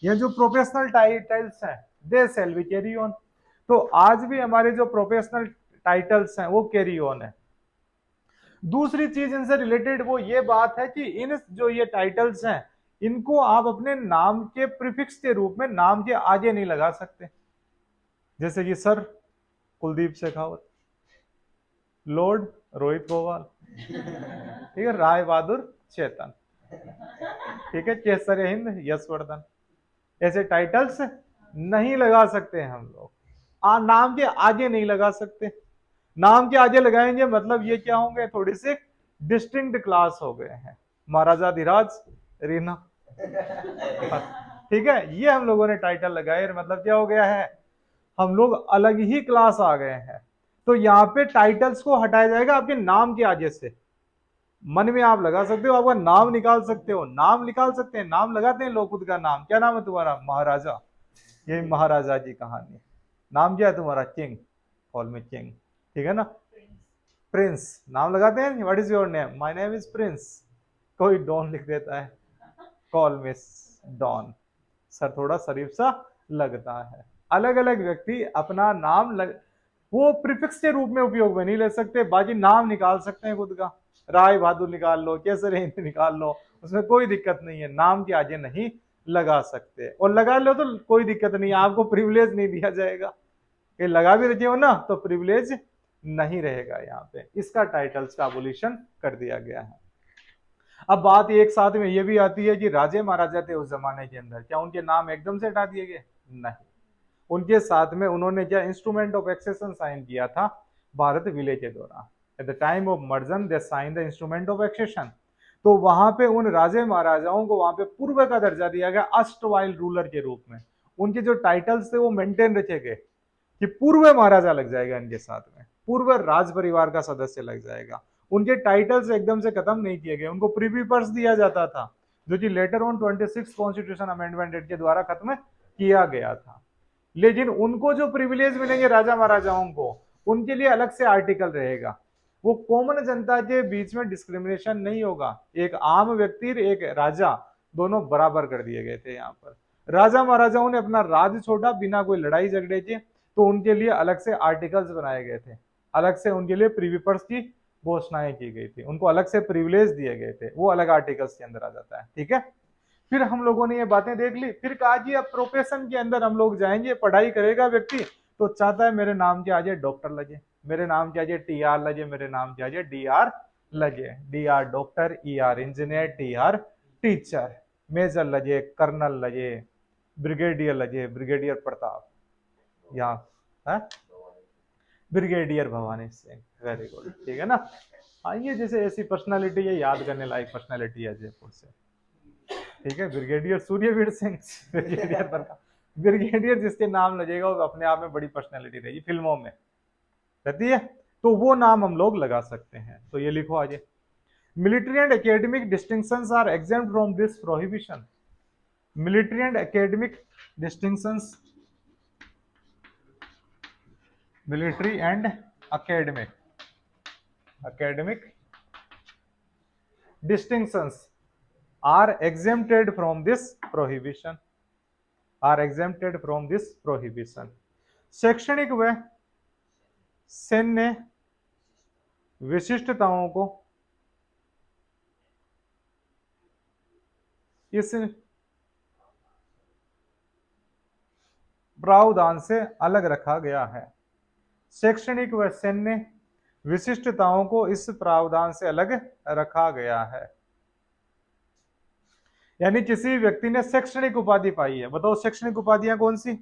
या जो प्रोफेशनल टाइटल्स हैं दे शैल बी कैरी ऑन। तो आज भी हमारे जो प्रोफेशनल टाइटल्स हैं वो कैरी ऑन है। दूसरी चीज इनसे रिलेटेड वो ये बात है कि इन जो ये टाइटल्स हैं इनको आप अपने नाम के प्रीफिक्स के रूप में नाम के आगे नहीं लगा सकते। जैसे कि सर कुलदीप शेखावत, लॉर्ड रोहित गोवाल, ठीक है, राय बहादुर चेतन, ठीक है, केसर हिंद यशवर्धन, ऐसे टाइटल्स नहीं लगा सकते हैं हम लोग। नाम के आगे नहीं लगा सकते। नाम के आगे लगाएंगे मतलब ये क्या होंगे, थोड़ी सी डिस्टिंक्ट क्लास हो गए हैं, महाराजा धीराज रीना, ठीक है, ये हम लोगों ने टाइटल लगाए, मतलब क्या हो गया है, हम लोग अलग ही क्लास आ गए हैं। तो यहाँ पे टाइटल्स को हटाया जाएगा आपके नाम के आगे से। मन में आप लगा सकते हो, आपका नाम निकाल सकते हो, नाम निकाल सकते हैं, नाम लगाते हैं लोग खुद का नाम, क्या नाम है तुम्हारा, महाराजा, ये महाराजा की कहानी। नाम क्या है तुम्हारा, किंग, कॉल मी किंग, ठीक है ना, प्रिंस, नाम लगाते हैं, what is your name, my name is Prince, कोई डॉन लिख देता है, कॉल मी डॉन, सर थोड़ा शरीफ सा लगता है। अलग अलग व्यक्ति अपना नाम वो प्रीफिक्स के रूप में उपयोग में नहीं ले सकते, बाकी नाम निकाल सकते हैं खुद का, राय बहादुर निकाल लो, केसर हिंद निकाल लो, उसमें कोई दिक्कत नहीं है, नाम के आगे नहीं लगा सकते। और लगा लो तो कोई दिक्कत नहीं है, आपको प्रिविलेज नहीं दिया जाएगा, कि लगा भी रखे हो ना तो प्रिविलेज नहीं रहेगा यहाँ पे। इसका टाइटल्स का एबोलिशन कर दिया गया है। अब बात एक साथ में ये भी आती है कि राजे महाराजा थे उस जमाने के अंदर, क्या उनके नाम एकदम से हटा दिए गए, नहीं, उनके साथ में उन्होंने क्या इंस्ट्रूमेंट ऑफ एक्सेशन साइन किया था भारत विलय के दौरान। At the time of merger they sign the instrument of accession. तो वहां पे उन राजे महाराजाओं को वहां पे पूर्व का दर्जा दिया गया अष्टवाइल रूलर के रूप में। उनके जो टाइटल्स थे वो मेंटेन रखे गए कि पूर्व महाराजा लग जाएगा इनके साथ में, पूर्व राज परिवार का सदस्य लग जाएगा। उनके टाइटल्स एकदम से खत्म नहीं किए गए, उनको प्रीवी पर्स दिया जाता था, जो कि later on 26 constitution amendment act के द्वारा खत्म किया गया था। लेकिन उनको जो प्रिविलेज मिलेंगे राजा महाराजाओं को, उनके लिए अलग से आर्टिकल रहेगा। वो कॉमन जनता के बीच में डिस्क्रिमिनेशन नहीं होगा, एक आम व्यक्ति एक राजा दोनों बराबर कर दिए गए थे। यहाँ पर राजा महाराजाओं ने अपना राज छोड़ा बिना कोई लड़ाई झगड़े के, तो उनके लिए अलग से आर्टिकल्स बनाए गए थे, अलग से उनके लिए प्रीवी पर्स की घोषणाएं की गई थी, उनको अलग से प्रिविलेज दिए गए थे, वो अलग आर्टिकल्स के अंदर आ जाता है, ठीक है। फिर हम लोगों ने ये बातें देख ली, फिर कहा कि अब प्रोफेशन के अंदर हम लोग जाएंगे, पढ़ाई करेगा व्यक्ति तो चाहता है मेरे नाम के आगे डॉक्टर लगे, मेरे नाम के आगे टीआर लगे, मेरे नाम के आगे डीआर लगे, DR doctor, ER engineer, TR teacher, major लगे, कर्नल लगे, ब्रिगेडियर लगे, ब्रिगेडियर प्रताप, यहाँ brigadier Bhavani Singh, very good, ठीक है ना। आइए, जैसे ऐसी पर्सनालिटी है, याद करने लायक पर्सनालिटी है जयपुर से, ठीक है, brigadier Suryaveer Singh, brigadier Pratap, brigadier जिसके नाम लगेगा वो अपने आप में बड़ी पर्सनालिटी रहेगी, फिल्मों में रहती है, तो वो नाम हम लोग लगा सकते हैं। तो ये लिखो आगे, military and academic distinctions are exempt from this prohibition. Military and academic distinctions, military and academic distinctions are exempted from this prohibition. Are exempted from this prohibition. शैक्षणिक व सैन्य विशिष्टताओं को इस प्रावधान से अलग रखा गया है। शैक्षणिक व सैन्य विशिष्टताओं को इस प्रावधान से अलग रखा गया है। यानी किसी व्यक्ति ने शैक्षणिक उपाधि पाई है, बताओ शैक्षणिक उपाधियां कौन सी?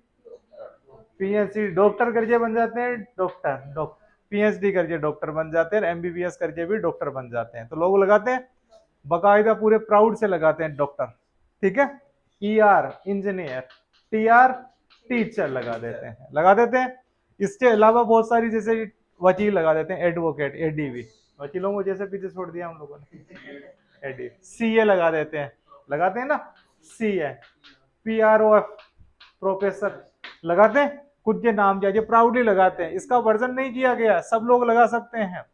पीएचडी, डॉक्टर करके बन जाते हैं डॉक्टर, पीएचडी करके डॉक्टर बन जाते हैं, एमबीबीएस करके भी डॉक्टर बन जाते हैं। तो लोग लगाते हैं बकायदा पूरे प्राउड से लगाते हैं डॉक्टर, ठीक है। ईआर इंजीनियर, टीआर टीचर लगा देते हैं, लगा देते हैं। इसके अलावा बहुत सारी जैसे वकील लगा देते हैं, एडवोकेट, एडीवी, वकीलों को जैसे पीछे छोड़ दिया हम लोगों ने, एडी, सीए लगा देते हैं, लगाते हैं ना सीए, पीआरओएफ प्रोफेसर लगाते हैं, खुद के नाम क्या प्राउडली लगाते हैं। इसका वर्जन नहीं किया गया, सब लोग लगा सकते हैं।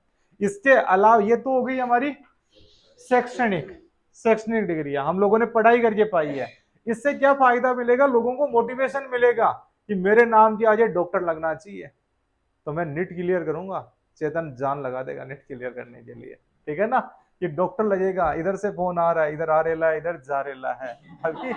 इसके अलावा ये तो हो गई हमारी शैक्षणिक शैक्षणिक डिग्रियां हम लोगों ने पढ़ाई करके पाई है। इससे क्या फायदा मिलेगा? लोगों को मोटिवेशन मिलेगा कि मेरे नाम की आज डॉक्टर लगना चाहिए, तो मैं नीट क्लियर करूंगा। चेतन जान लगा देगा नीट क्लियर करने के लिए, ठीक है ना। कि डॉक्टर लगेगा, इधर से फोन आ रहा है, इधर आ रेला है, इधर जा रेला है, अभी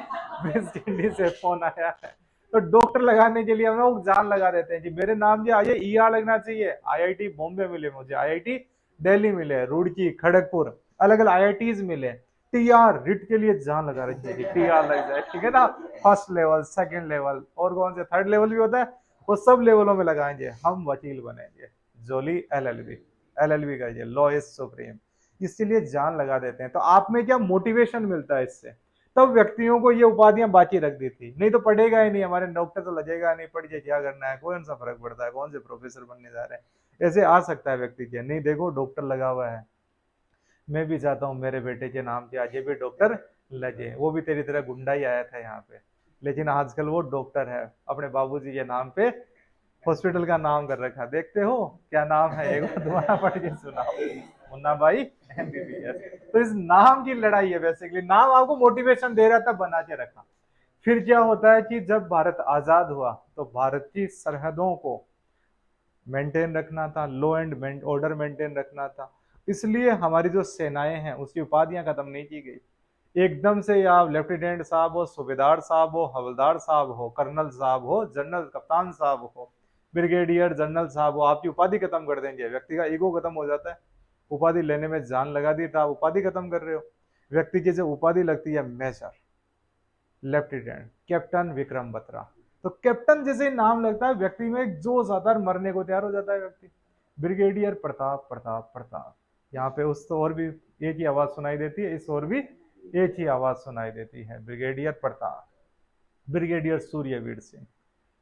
वेस्ट इंडीज से फोन आया है, तो डॉक्टर लगाने के लिए हम लोग जान लगा देते हैं कि मेरे नाम की आज ईआर लगना चाहिए। आईआईटी बॉम्बे मिले मुझे, आईआईटी दिल्ली मिले, रुड़की, खड़गपुर, अलग अलग आईआईटीज मिले। टीआर रिट के लिए जान लगा रखी है कि टीआर लग जाए, ठीक है ना। फर्स्ट लेवल, सेकंड लेवल, और कौन से थर्ड लेवल भी होता है, वो सब लेवलों में लगाएंगे। हम वकील बनेंगे, जोली एलएलबी, एलएलबी करिए, लॉ इज सुप्रीम, इसलिए जान लगा देते हैं। तो आप में क्या मोटिवेशन मिलता है इससे। तब व्यक्तियों को ये उपाधियां बाकी रख दी थी, नहीं तो पढ़ेगा ही नहीं, हमारे डॉक्टर तो लगेगा नहीं, पढ़ के क्या करना है, कौन सा फर्क पड़ता है, कौन से प्रोफेसर बनने जा रहे हैं। ऐसे आ सकता है व्यक्ति के, नहीं देखो डॉक्टर लगा हुआ है, मैं भी चाहता हूँ मेरे बेटे के नाम पे आज भी डॉक्टर लगे। वो भी तेरी तरह गुंडा ही आया था यहाँ पे, लेकिन आजकल वो डॉक्टर है, अपने बाबूजी के नाम पे हॉस्पिटल का नाम कर रखा। देखते हो क्या नाम है, एक बार दोबारा पढ़ के सुनाओ, मुन्ना भाई एमबीबीएस। तो इस नाम की लड़ाई है बेसिकली, नाम आपको मोटिवेशन दे रहा था, बना के रखा। फिर क्या होता है कि जब भारत आजाद हुआ तो भारत की सरहदों को मेंटेन रखना था, लॉ एंड ऑर्डर मेंटेन रखना था, इसलिए हमारी जो सेनाएं हैं उसकी उपाधियां खत्म नहीं की गई। एकदम से आप लेफ्टिनेंट साहब हो, सूबेदार साहब हो, हवलदार साहब हो, कर्नल साहब हो, जनरल कप्तान साहब हो, ब्रिगेडियर जनरल साहब हो, आपकी उपाधि खत्म कर देंगे। व्यक्ति का ईगो खत्म हो जाता है, उपाधि लेने में जान लगा दी तो आप उपाधि खत्म कर रहे हो। व्यक्ति की जो उपाधि लगती है major, lieutenant, captain Vikram Batra, तो कैप्टन जैसे ही नाम लगता है व्यक्ति में एक जोश आता है, मरने को तैयार हो जाता है व्यक्ति। ब्रिगेडियर प्रताप प्रताप प्रताप, यहाँ पे उस तो और भी एक ही आवाज सुनाई देती है, इस और भी एक ही आवाज सुनाई देती है, ब्रिगेडियर प्रताप, ब्रिगेडियर सूर्यवीर सिंह,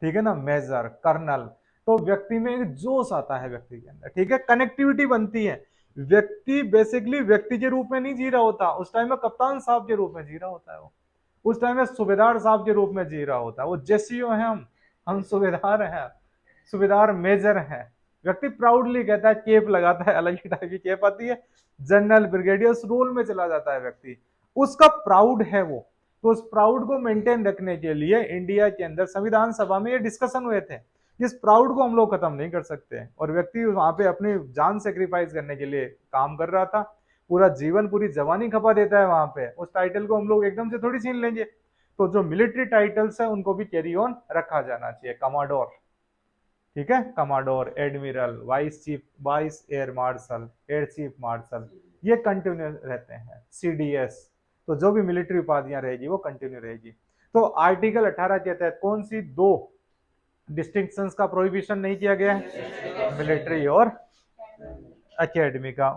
ठीक है ना, मेजर, कर्नल। तो व्यक्ति में एक जोश आता है व्यक्ति के अंदर, ठीक है, कनेक्टिविटी बनती है। व्यक्ति बेसिकली व्यक्ति के रूप में नहीं जी रहा होता, उस टाइम में कप्तान साहब के रूप में जी रहा होता है वो, उस टाइम में सूबेदार साहब के रूप में जी रहा होता है वो। जेसीओ है, हम सूबेदार हैं, सूबेदार मेजर हैं। व्यक्ति प्राउडली कहता है, केप लगाता है, अलग ही टाइप की केप आती है, जनरल, ब्रिगेडियर, उस रोल में चला जाता है व्यक्ति, उसका प्राउड है वो। तो उस प्राउड को मेंटेन रखने के लिए इंडिया के अंदर संविधान सभा में ये डिस्कशन हुए थे, इस प्राउड को हम लोग खत्म नहीं कर सकते। और व्यक्ति वहां पे अपनी जान सेक्रीफाइस करने के लिए काम कर रहा था, पूरा जीवन, पूरी जवानी खपा देता है वहां पे। उस टाइटल को हम लोग एकदम से थोड़ी छीन लेंगे। तो जो मिलिट्री टाइटल्स है उनको भी कैरी ऑन रखा जाना चाहिए। कमांडोर, ठीक है, commodore, admiral, vice chief, vice air marshal, air chief marshal, ये कंटिन्यू रहते हैं। सीडीएस, तो जो भी मिलिट्री उपाधियां रहेगी वो कंटिन्यू रहेगी। तो आर्टिकल 18 के तहत कौन सी दो डिस्टिंक्शंस का प्रोहिबिशन नहीं किया गया है? मिलिट्री और एकेडमी का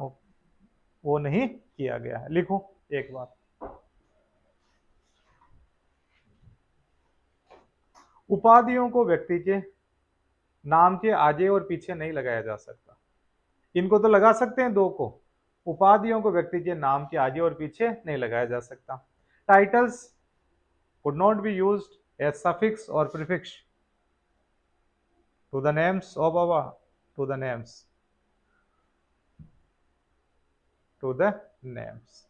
वो नहीं किया गया है। लिखो एक बार, उपाधियों को व्यक्ति के नाम के आगे और पीछे नहीं लगाया जा सकता। इनको तो लगा सकते हैं दो को, उपाधियों को व्यक्ति के नाम के आगे और पीछे नहीं लगाया जा सकता। Titles could not be used as suffix or prefix to the names of our, to the names, to the names।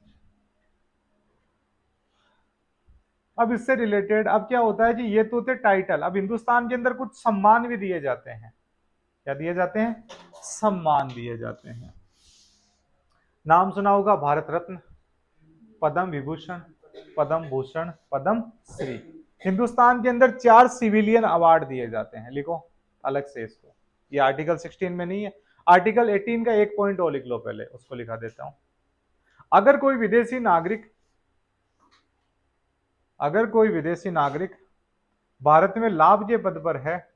अब इससे रिलेटेड अब क्या होता है कि ये तो थे टाइटल, अब हिंदुस्तान के अंदर कुछ सम्मान भी दिए जाते हैं। क्या दिए जाते हैं? सम्मान दिए जाते हैं। नाम सुना होगा, भारत रत्न, पद्म विभूषण, पद्म भूषण, पद्म श्री। हिंदुस्तान के अंदर 4 सिविलियन अवार्ड दिए जाते हैं, लिखो अलग से इसको, ये आर्टिकल 16 में नहीं है। आर्टिकल 18 का एक पॉइंट और लिख लो, पहले उसको लिखा देता हूं। अगर कोई विदेशी नागरिक भारत में लाभ के पद पर है,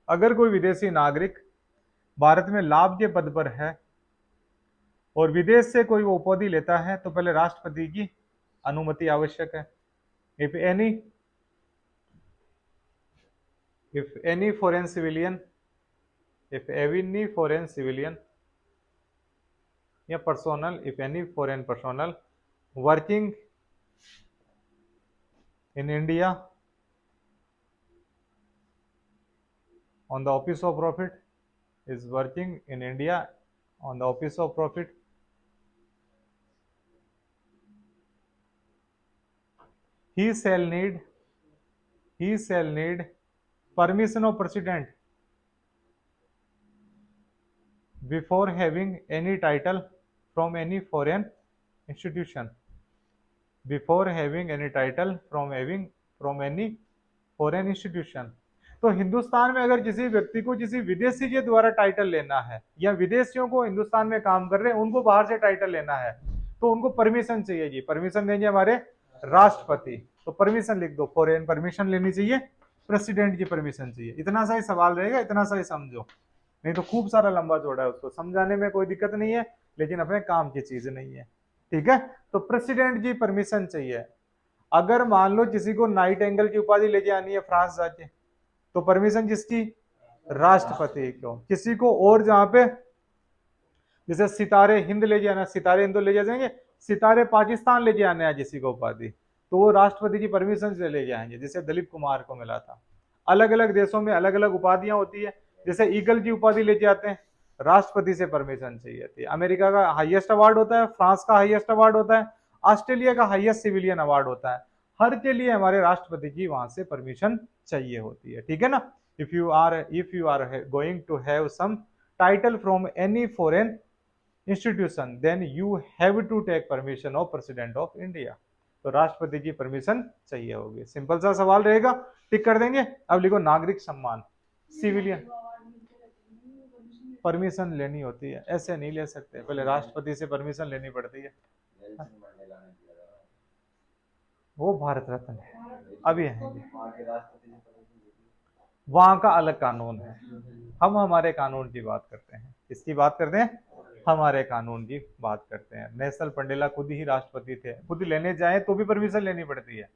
अगर कोई विदेशी नागरिक भारत में लाभ के पद पर है और विदेश से कोई वो उपाधि लेता है तो पहले राष्ट्रपति की अनुमति आवश्यक है। इफ एनी फॉरेन सिविलियन या personnel, if any foreign personnel working in India on the office of profit is working in India on the office of profit, he shall need permission of president before having any title from any foreign institution, before having any title from any foreign institution। तो हिंदुस्तान में अगर किसी व्यक्ति को किसी विदेशी के द्वारा टाइटल लेना है, या विदेशियों को हिंदुस्तान में काम कर रहे हैं उनको बाहर से टाइटल लेना है, तो उनको परमिशन चाहिए जी। परमिशन देंगे हमारे राष्ट्रपति, तो परमिशन लिख दो, फॉरेन परमिशन लेनी चाहिए, प्रेसिडेंट की परमिशन चाहिए। इतना सा ही सवाल रहेगा, इतना सा ही समझो, नहीं तो खूब सारा लंबा चौड़ा है, उसको समझाने में कोई दिक्कत नहीं है, लेकिन अपने काम की चीज नहीं है, ठीक है। तो प्रेसिडेंट की परमिशन चाहिए। अगर मान लो किसी को नाइट एंगल की उपाधि लेके आनी है फ्रांस जाके, तो परमिशन किसकी? राष्ट्रपति को। किसी को और जहां पे जैसे सितारे हिंद ले जाना, सितारे हिंद ले जाएंगे, सितारे पाकिस्तान ले आने हैं किसी को उपाधि, तो वो राष्ट्रपति की परमिशन से ले जाएंगे, जैसे दिलीप कुमार को मिला था। अलग अलग देशों में अलग अलग उपाधियां होती है, जैसे ईगल की उपाधि लेके आते हैं, राष्ट्रपति से परमिशन चाहिए थी। अमेरिका का हाईएस्ट अवार्ड होता है, फ्रांस का हाईएस्ट अवार्ड होता है, ऑस्ट्रेलिया का हाईएस्ट सिविलियन अवार्ड होता है, हर के लिए हमारे राष्ट्रपति की वहां से परमिशन चाहिए होती है, ठीक है ना। If you are going to have some title from any foreign institution then you have to take permission of president of India. तो राष्ट्रपति की परमिशन चाहिए होगी। सिंपल सा सवाल रहेगा, टिक कर देंगे। अब लिखो नागरिक सम्मान, सिविलियन परमिशन लेनी होती है, ऐसे नहीं ले सकते, पहले राष्ट्रपति से परमिशन लेनी पड़ती है। वो भारत रत्न है, अभी है, वहां का अलग कानून है। हम हमारे कानून की बात करते हैं, किसकी बात करते हैं? हमारे कानून की बात करते हैं। नेल्सन मंडेला खुद ही राष्ट्रपति थे, खुद लेने जाए तो भी परमिशन लेनी पड़ती है,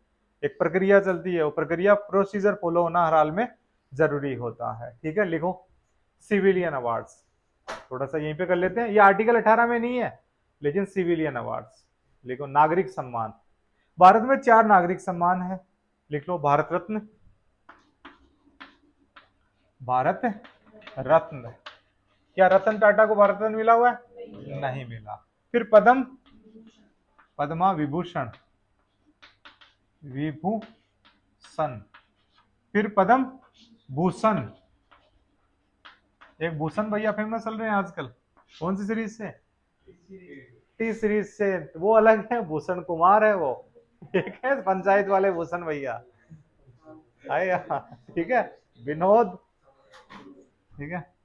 एक प्रक्रिया चलती है, वो प्रक्रिया प्रोसीजर फॉलो होना हर हाल में जरूरी होता है, ठीक है। लिखो सिविलियन अवार्ड्स, थोड़ा सा यहीं पे कर लेते हैं, ये आर्टिकल 18 में नहीं है, लेकिन सिविलियन अवार्ड्स लिखो। नागरिक सम्मान, भारत में 4 नागरिक सम्मान है, लिख लो। भारत रत्न, भारत रत्न, क्या रतन टाटा को भारत रत्न मिला हुआ है? नहीं मिला। फिर पद्म, पद्मा विभूषण, विभूषण, फिर पद्म भूषण, एक भूषण भैया फेमस चल रहे हैं आजकल, कौन सी सीरीज से? टी सीरीज से, वो अलग है, भूषण कुमार है वो, ठीक है, पंचायत वाले भूषण भैया, ठीक है, विनोद, ठीक है।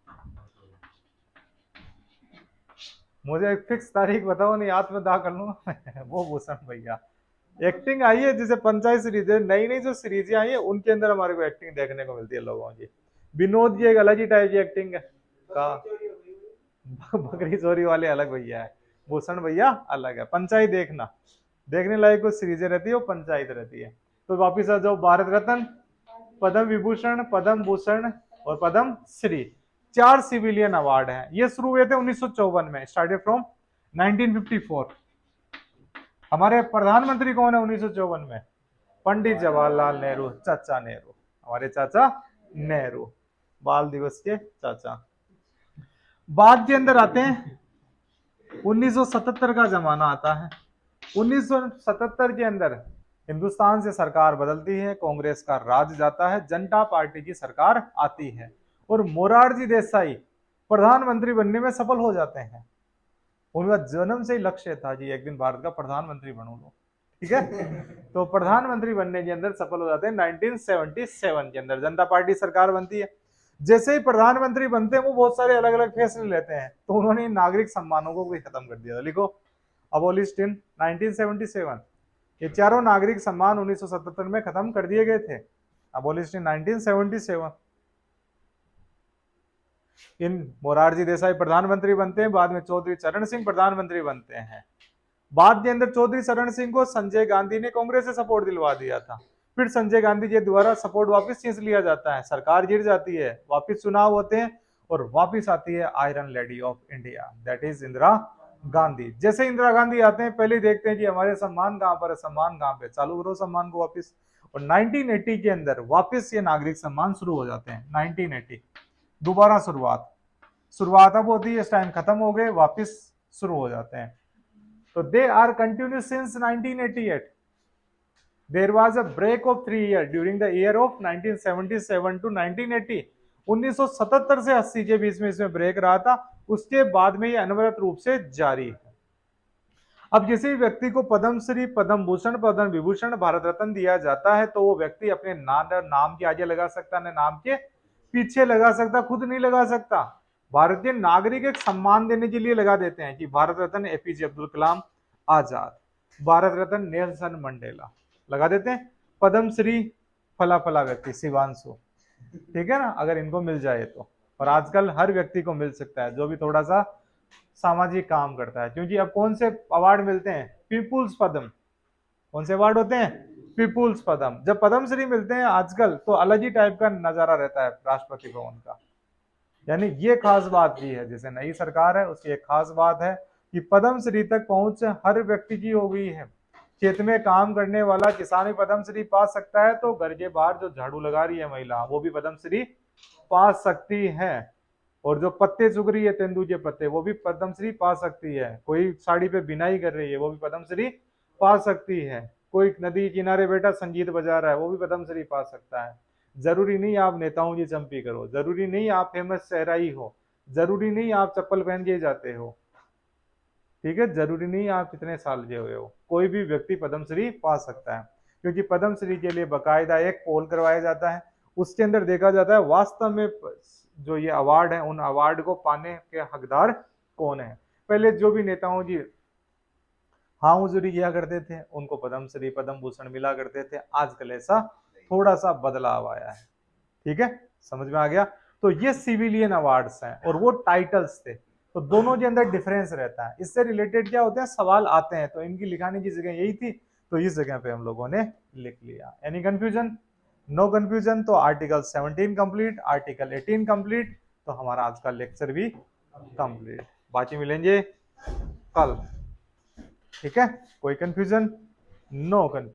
मुझे एक फिक्स तारीख बताओ, नहीं याद में दा कर लूंगा। वो भूषण भैया, एक्टिंग आई है, जैसे पंचायत सीरीज है, नई नई जो सीरीजें आई है उनके अंदर हमारे को एक्टिंग देखने को मिलती है लोगों की। विनोद जी एक अलग ही टाइप की एक्टिंग है का, बकरी चोरी वाले अलग भैया है, भूषण भैया अलग है। पंचायत देखना, देखने लायक कुछ सीरीजें रहती है, वो पंचायत रहती है। तो वापिस आ जाओ, भारत रत्न, पद्म विभूषण, पद्म भूषण और पद्म श्री, 4 सिविलियन अवार्ड हैं। ये शुरू हुए थे 1954 में, स्टार्टेड फ्रॉम 1954। हमारे प्रधानमंत्री कौन है 1954 में? पंडित जवाहरलाल नेहरू, चाचा नेहरू, हमारे चाचा नेहरू, बाल दिवस के चाचा। बाद के अंदर आते हैं 1977 का जमाना आता है, 1977 के अंदर हिंदुस्तान से सरकार बदलती है, कांग्रेस का राज जाता है, जनता पार्टी की सरकार आती है और मोरारजी देसाई प्रधानमंत्री बनने में सफल हो जाते हैं। उनका जन्म से ही लक्ष्य था जी एक दिन भारत का प्रधानमंत्री बनूंगा, ठीक है। तो प्रधानमंत्री बनने के अंदर सफल हो जाते हैं 1977 के अंदर, जनता पार्टी सरकार बनती है। जैसे ही प्रधानमंत्री बनते हैं वो बहुत सारे अलग अलग फैसले लेते हैं, तो उन्होंने नागरिक सम्मानों को भी खत्म कर दिया था। लिखो अबोलिश्ड इन 1977। ये चारों नागरिक सम्मान 1977 में खत्म कर दिए गए थे, अबोलिश्ड इन 1977। इन मोरारजी देसाई प्रधानमंत्री बनते हैं, बाद में चौधरी चरण सिंह प्रधानमंत्री बनते हैं। बाद के अंदर चौधरी चरण सिंह को संजय गांधी ने कांग्रेस से सपोर्ट दिलवा दिया था, फिर संजय गांधी के द्वारा सपोर्ट वापस खींच लिया जाता है, सरकार गिर जाती है, वापस चुनाव होते हैं और वापस आती है iron lady of India, that is Indira Gandhi. जैसे इंदिरा गांधी आते हैं पहले देखते हैं कि हमारे सम्मान कहां पर है, सम्मान कहां पे, चालू करो सम्मान को वापस। और 1980 के अंदर वापस ये नागरिक सम्मान शुरू हो जाते हैं। 1980 दोबारा शुरुआत अब होती है, इस टाइम खत्म हो गए, वापस शुरू हो जाते हैं। So they are continuous since 1988. There was a break of 3 years during the year of 1977 to 1980. 1977 से 80 के बीच में इसमें ब्रेक रहा था, उसके बाद में ये अनवरत रूप से जारी है। अब किसी व्यक्ति को पद्मश्री, पद्म भूषण, पद्म विभूषण, भारत रत्न दिया जाता है तो वो व्यक्ति अपने नाम के आगे लगा सकता है, नाम के पीछे लगा सकता, खुद नहीं लगा सकता। भारतीय नागरिक एक सम्मान देने के लिए लगा देते हैं कि Bharat Ratna APJ Abdul Kalam Azad, Bharat Ratna Nelson Mandela लगा देते हैं, पद्मश्री फला फला व्यक्ति शिवांशु, ठीक है ना, अगर इनको मिल जाए तो। और आजकल हर व्यक्ति को मिल सकता है जो भी थोड़ा सा सामाजिक काम करता है, क्योंकि अब कौन से अवार्ड मिलते हैं, पीपुल्स पद्म, कौन से अवार्ड होते हैं, पीपुल्स पद्म। जब पद्मश्री मिलते हैं आजकल तो अलग ही टाइप का नजारा रहता है राष्ट्रपति भवन का। यानी ये खास बात भी है, जैसे नई सरकार है उसकी एक खास बात है कि पद्मश्री तक पहुंच हर व्यक्ति की हो गई है। खेत में काम करने वाला किसान भी पद्मश्री पा सकता है, तो घर के बाहर जो झाड़ू लगा रही है महिला वो भी पद्मश्री पा सकती है, और जो पत्ते चुग रही है तेंदू के पत्ते वो भी पद्मश्री पा सकती है, कोई साड़ी पे बिनाई कर रही है वो भी पद्मश्री पा सकती है, कोई नदी किनारे बैठा संगीत बजा रहा है वो भी पद्मश्री पा सकता है। जरूरी नहीं आप नेताओं की चंपी करो, जरूरी नहीं आप फेमस सहराई हो, जरूरी नहीं आप चप्पल पहन के जाते हो, ठीक है, जरूरी नहीं आप कितने साल के हुए हो, कोई भी व्यक्ति पद्मश्री पा सकता है। क्योंकि पद्मश्री के लिए बाकायदा एक पोल करवाया जाता है, उसके अंदर देखा जाता है वास्तव में जो ये अवार्ड है उन अवार्ड को पाने के हकदार कौन है। पहले जो भी नेताओं की हाँ हुजूरी किया करते थे उनको पद्मश्री, पद्म भूषण मिला करते थे, आजकल ऐसा थोड़ा सा बदलाव आया है, ठीक है, समझ में आ गया। तो ये सिविलियन अवार्ड्स हैं और वो टाइटल्स थे, तो दोनों के अंदर डिफरेंस रहता है। इससे रिलेटेड क्या होते हैं, सवाल आते हैं, तो इनकी लिखाने की जगह यही थी, तो इस जगह पे हम लोगों ने लिख लिया। Any confusion, no confusion. तो आर्टिकल 17 कंप्लीट, आर्टिकल 18 कंप्लीट, तो हमारा आज का लेक्चर भी कंप्लीट। बाकी मिलेंगे कल, ठीक है, कोई कंफ्यूजन, नो कंफ्यूजन।